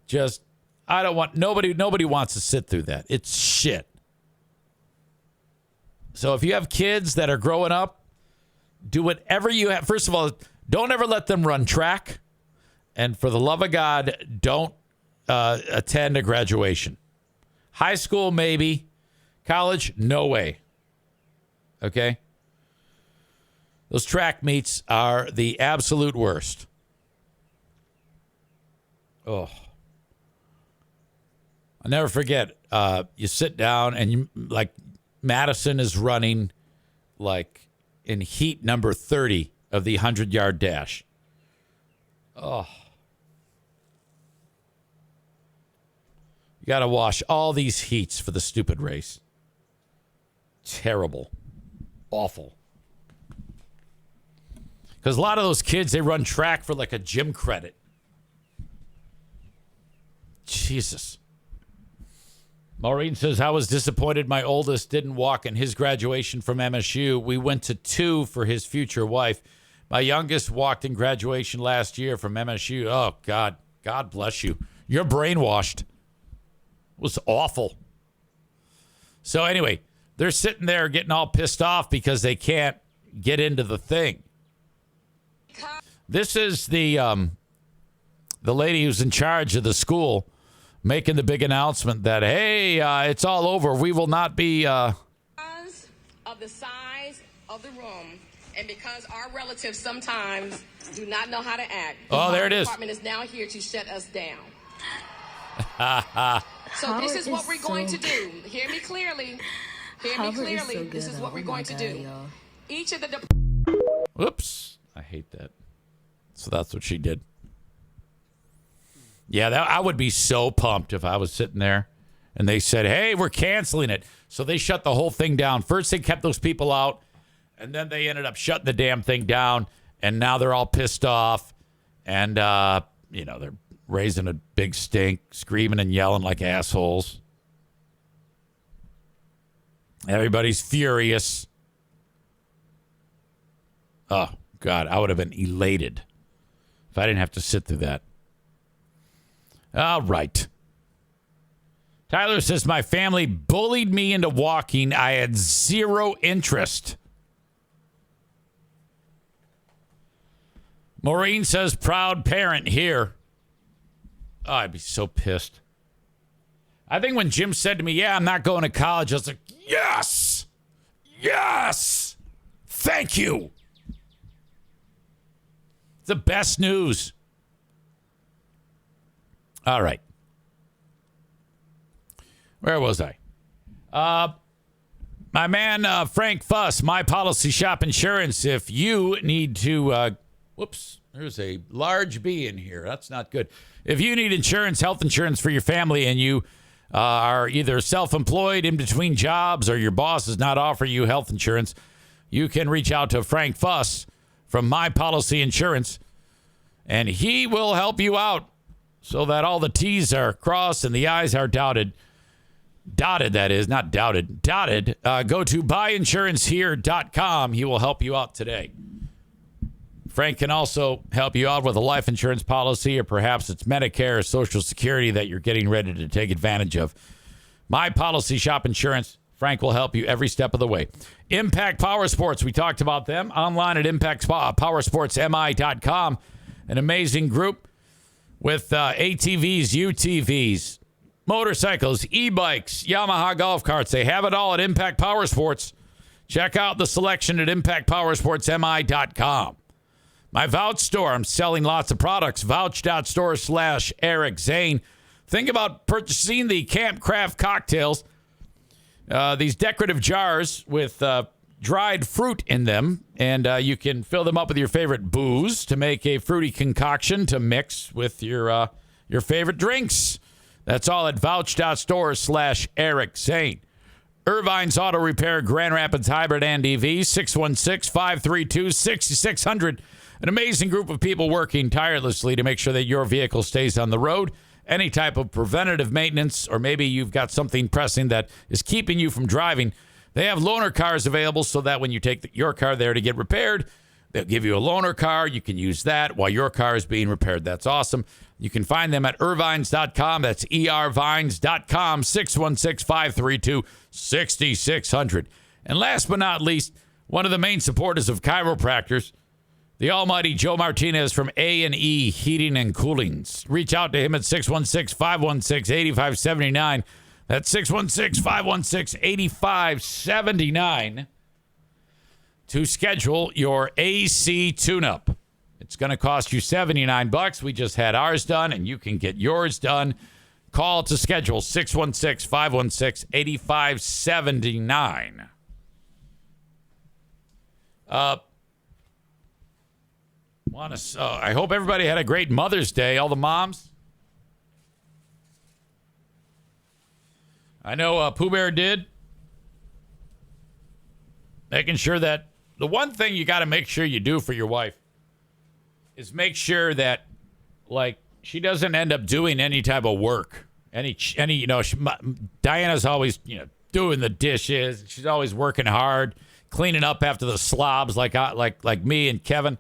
Just, I don't want, nobody wants to sit through that. It's shit. So if you have kids that are growing up, do whatever you have. First of all, don't ever let them run track. And for the love of God, don't attend a graduation. High school, maybe. College, no way. Okay? Those track meets are the absolute worst. Oh. I'll never forget. You sit down and you like Madison is running like in heat number 30 of the 100-yard dash. Oh. You got to wash all these heats for the stupid race. Terrible. Awful. Because a lot of those kids, they run track for like a gym credit. Jesus. Maureen says, I was disappointed my oldest didn't walk in his graduation from MSU. We went to 2 for his future wife. My youngest walked in graduation last year from MSU. Oh, God. God bless you. You're brainwashed. It was awful. So anyway, they're sitting there getting all pissed off because they can't get into the thing. This is the lady who's in charge of the school making the big announcement that, hey, it's all over. We will not be... Of the size of the room, and because our relatives sometimes do not know how to act, oh, there it is. The department is now here to shut us down. So this is what we're going to do. Hear me clearly. Hear me clearly. This is what we're going to do. Each of the... Whoops. I hate that. So that's what she did. Yeah, I would be so pumped if I was sitting there and they said, hey, we're canceling it. So they shut the whole thing down. First, they kept those people out, and then they ended up shutting the damn thing down, and now they're all pissed off, and, they're raising a big stink, screaming and yelling like assholes. Everybody's furious. Oh, God, I would have been elated if I didn't have to sit through that. All right. Tyler says, my family bullied me into walking. I had zero interest. Maureen says, proud parent here. Oh, I'd be so pissed. I think when Jim said to me, yeah, I'm not going to college, I was like, yes! Yes! Thank you! It's the best news. All right. Where was I? My man, Frank Fuss, My Policy Shop Insurance. If you need to, whoops, there's a large B in here. That's not good. If you need insurance, health insurance for your family, and you are either self-employed in between jobs or your boss does not offer you health insurance, you can reach out to Frank Fuss from My Policy Insurance, and he will help you out so that all the T's are crossed and the I's are dotted. Dotted, that is, not doubted. Dotted. Go to buyinsurancehere.com. He will help you out today. Frank can also help you out with a life insurance policy, or perhaps it's Medicare or Social Security that you're getting ready to take advantage of. My Policy Shop Insurance. Frank will help you every step of the way. Impact Power Sports. We talked about them online at impactpowersportsmi.com. An amazing group with ATVs, UTVs, motorcycles, e-bikes, Yamaha golf carts. They have it all at Impact Power Sports. Check out the selection at impactpowersportsmi.com. My Vouch store. I'm selling lots of products. Vouch.store/Eric Zane. Think about purchasing the Camp Craft cocktails. These decorative jars with dried fruit in them. And you can fill them up with your favorite booze to make a fruity concoction to mix with your favorite drinks. That's all at vouch.store/Eric Zane. Irvine's Auto Repair, Grand Rapids Hybrid and EV, 616-532-6600. An amazing group of people working tirelessly to make sure that your vehicle stays on the road. Any type of preventative maintenance, or maybe you've got something pressing that is keeping you from driving. They have loaner cars available so that when you take your car there to get repaired, they'll give you a loaner car. You can use that while your car is being repaired. That's awesome. You can find them at irvines.com. That's ervines.com, 616-532-6600. And last but not least, one of the main supporters of chiropractors, the almighty Joe Martinez from A&E Heating and Cooling. Reach out to him at 616-516-8579. That's 616-516-8579 to schedule your AC tune-up. It's going to cost you $79. We just had ours done, and you can get yours done. Call to schedule 616-516-8579. I hope everybody had a great Mother's Day, all the moms. I know Pooh Bear did. Making sure that the one thing you got to make sure you do for your wife is make sure that, like, she doesn't end up doing any type of work. Diana's always, doing the dishes. She's always working hard, cleaning up after the slobs like me and Kevin.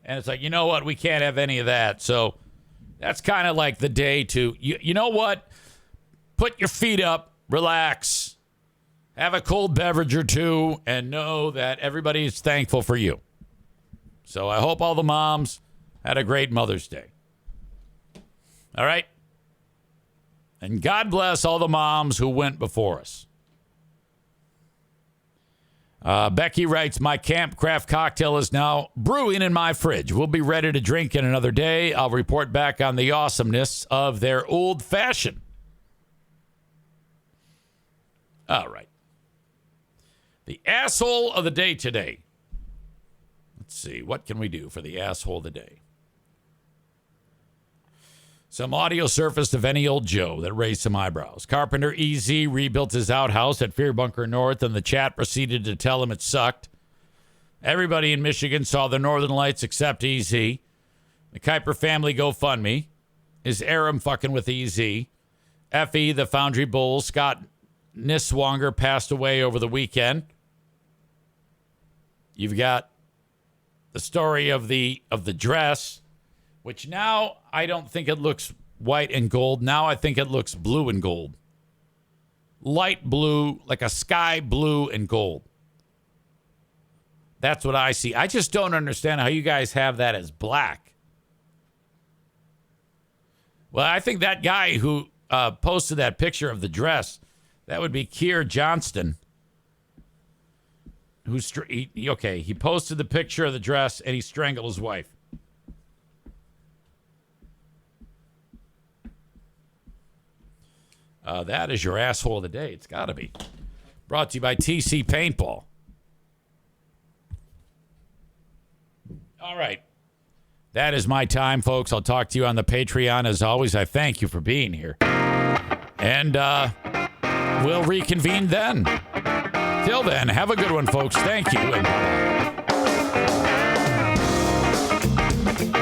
And it's like, you know what? We can't have any of that. So that's kind of like the day to, you know what? Put your feet up, relax, have a cold beverage or two, and know that everybody is thankful for you. So I hope all the moms had a great Mother's Day. All right? And God bless all the moms who went before us. Becky writes, my camp craft cocktail is now brewing in my fridge. We'll be ready to drink in another day. I'll report back on the awesomeness of their old fashioned. All right. The asshole of the day today. Let's see. What can we do for the asshole of the day? Some audio surfaced of any old Joe that raised some eyebrows. Carpenter EZ rebuilt his outhouse at Fear Bunker North, and the chat proceeded to tell him it sucked. Everybody in Michigan saw the Northern Lights except EZ. The Kuiper family GoFundMe. Is Aram fucking with EZ? Effie, the Foundry Bull, Scott Niswonger passed away over the weekend. You've got the story of the dress, which now I don't think it looks white and gold. Now I think it looks blue and gold. Light blue, like a sky blue and gold. That's what I see. I just don't understand how you guys have that as black. Well, I think that guy who posted that picture of the dress, that would be Keir Johnston. He posted the picture of the dress and he strangled his wife. That is your asshole of the day. It's got to be. Brought to you by TC Paintball. All right. That is my time, folks. I'll talk to you on the Patreon. As always, I thank you for being here. And we'll reconvene then. Till then, have a good one, folks. Thank you. And bye-bye.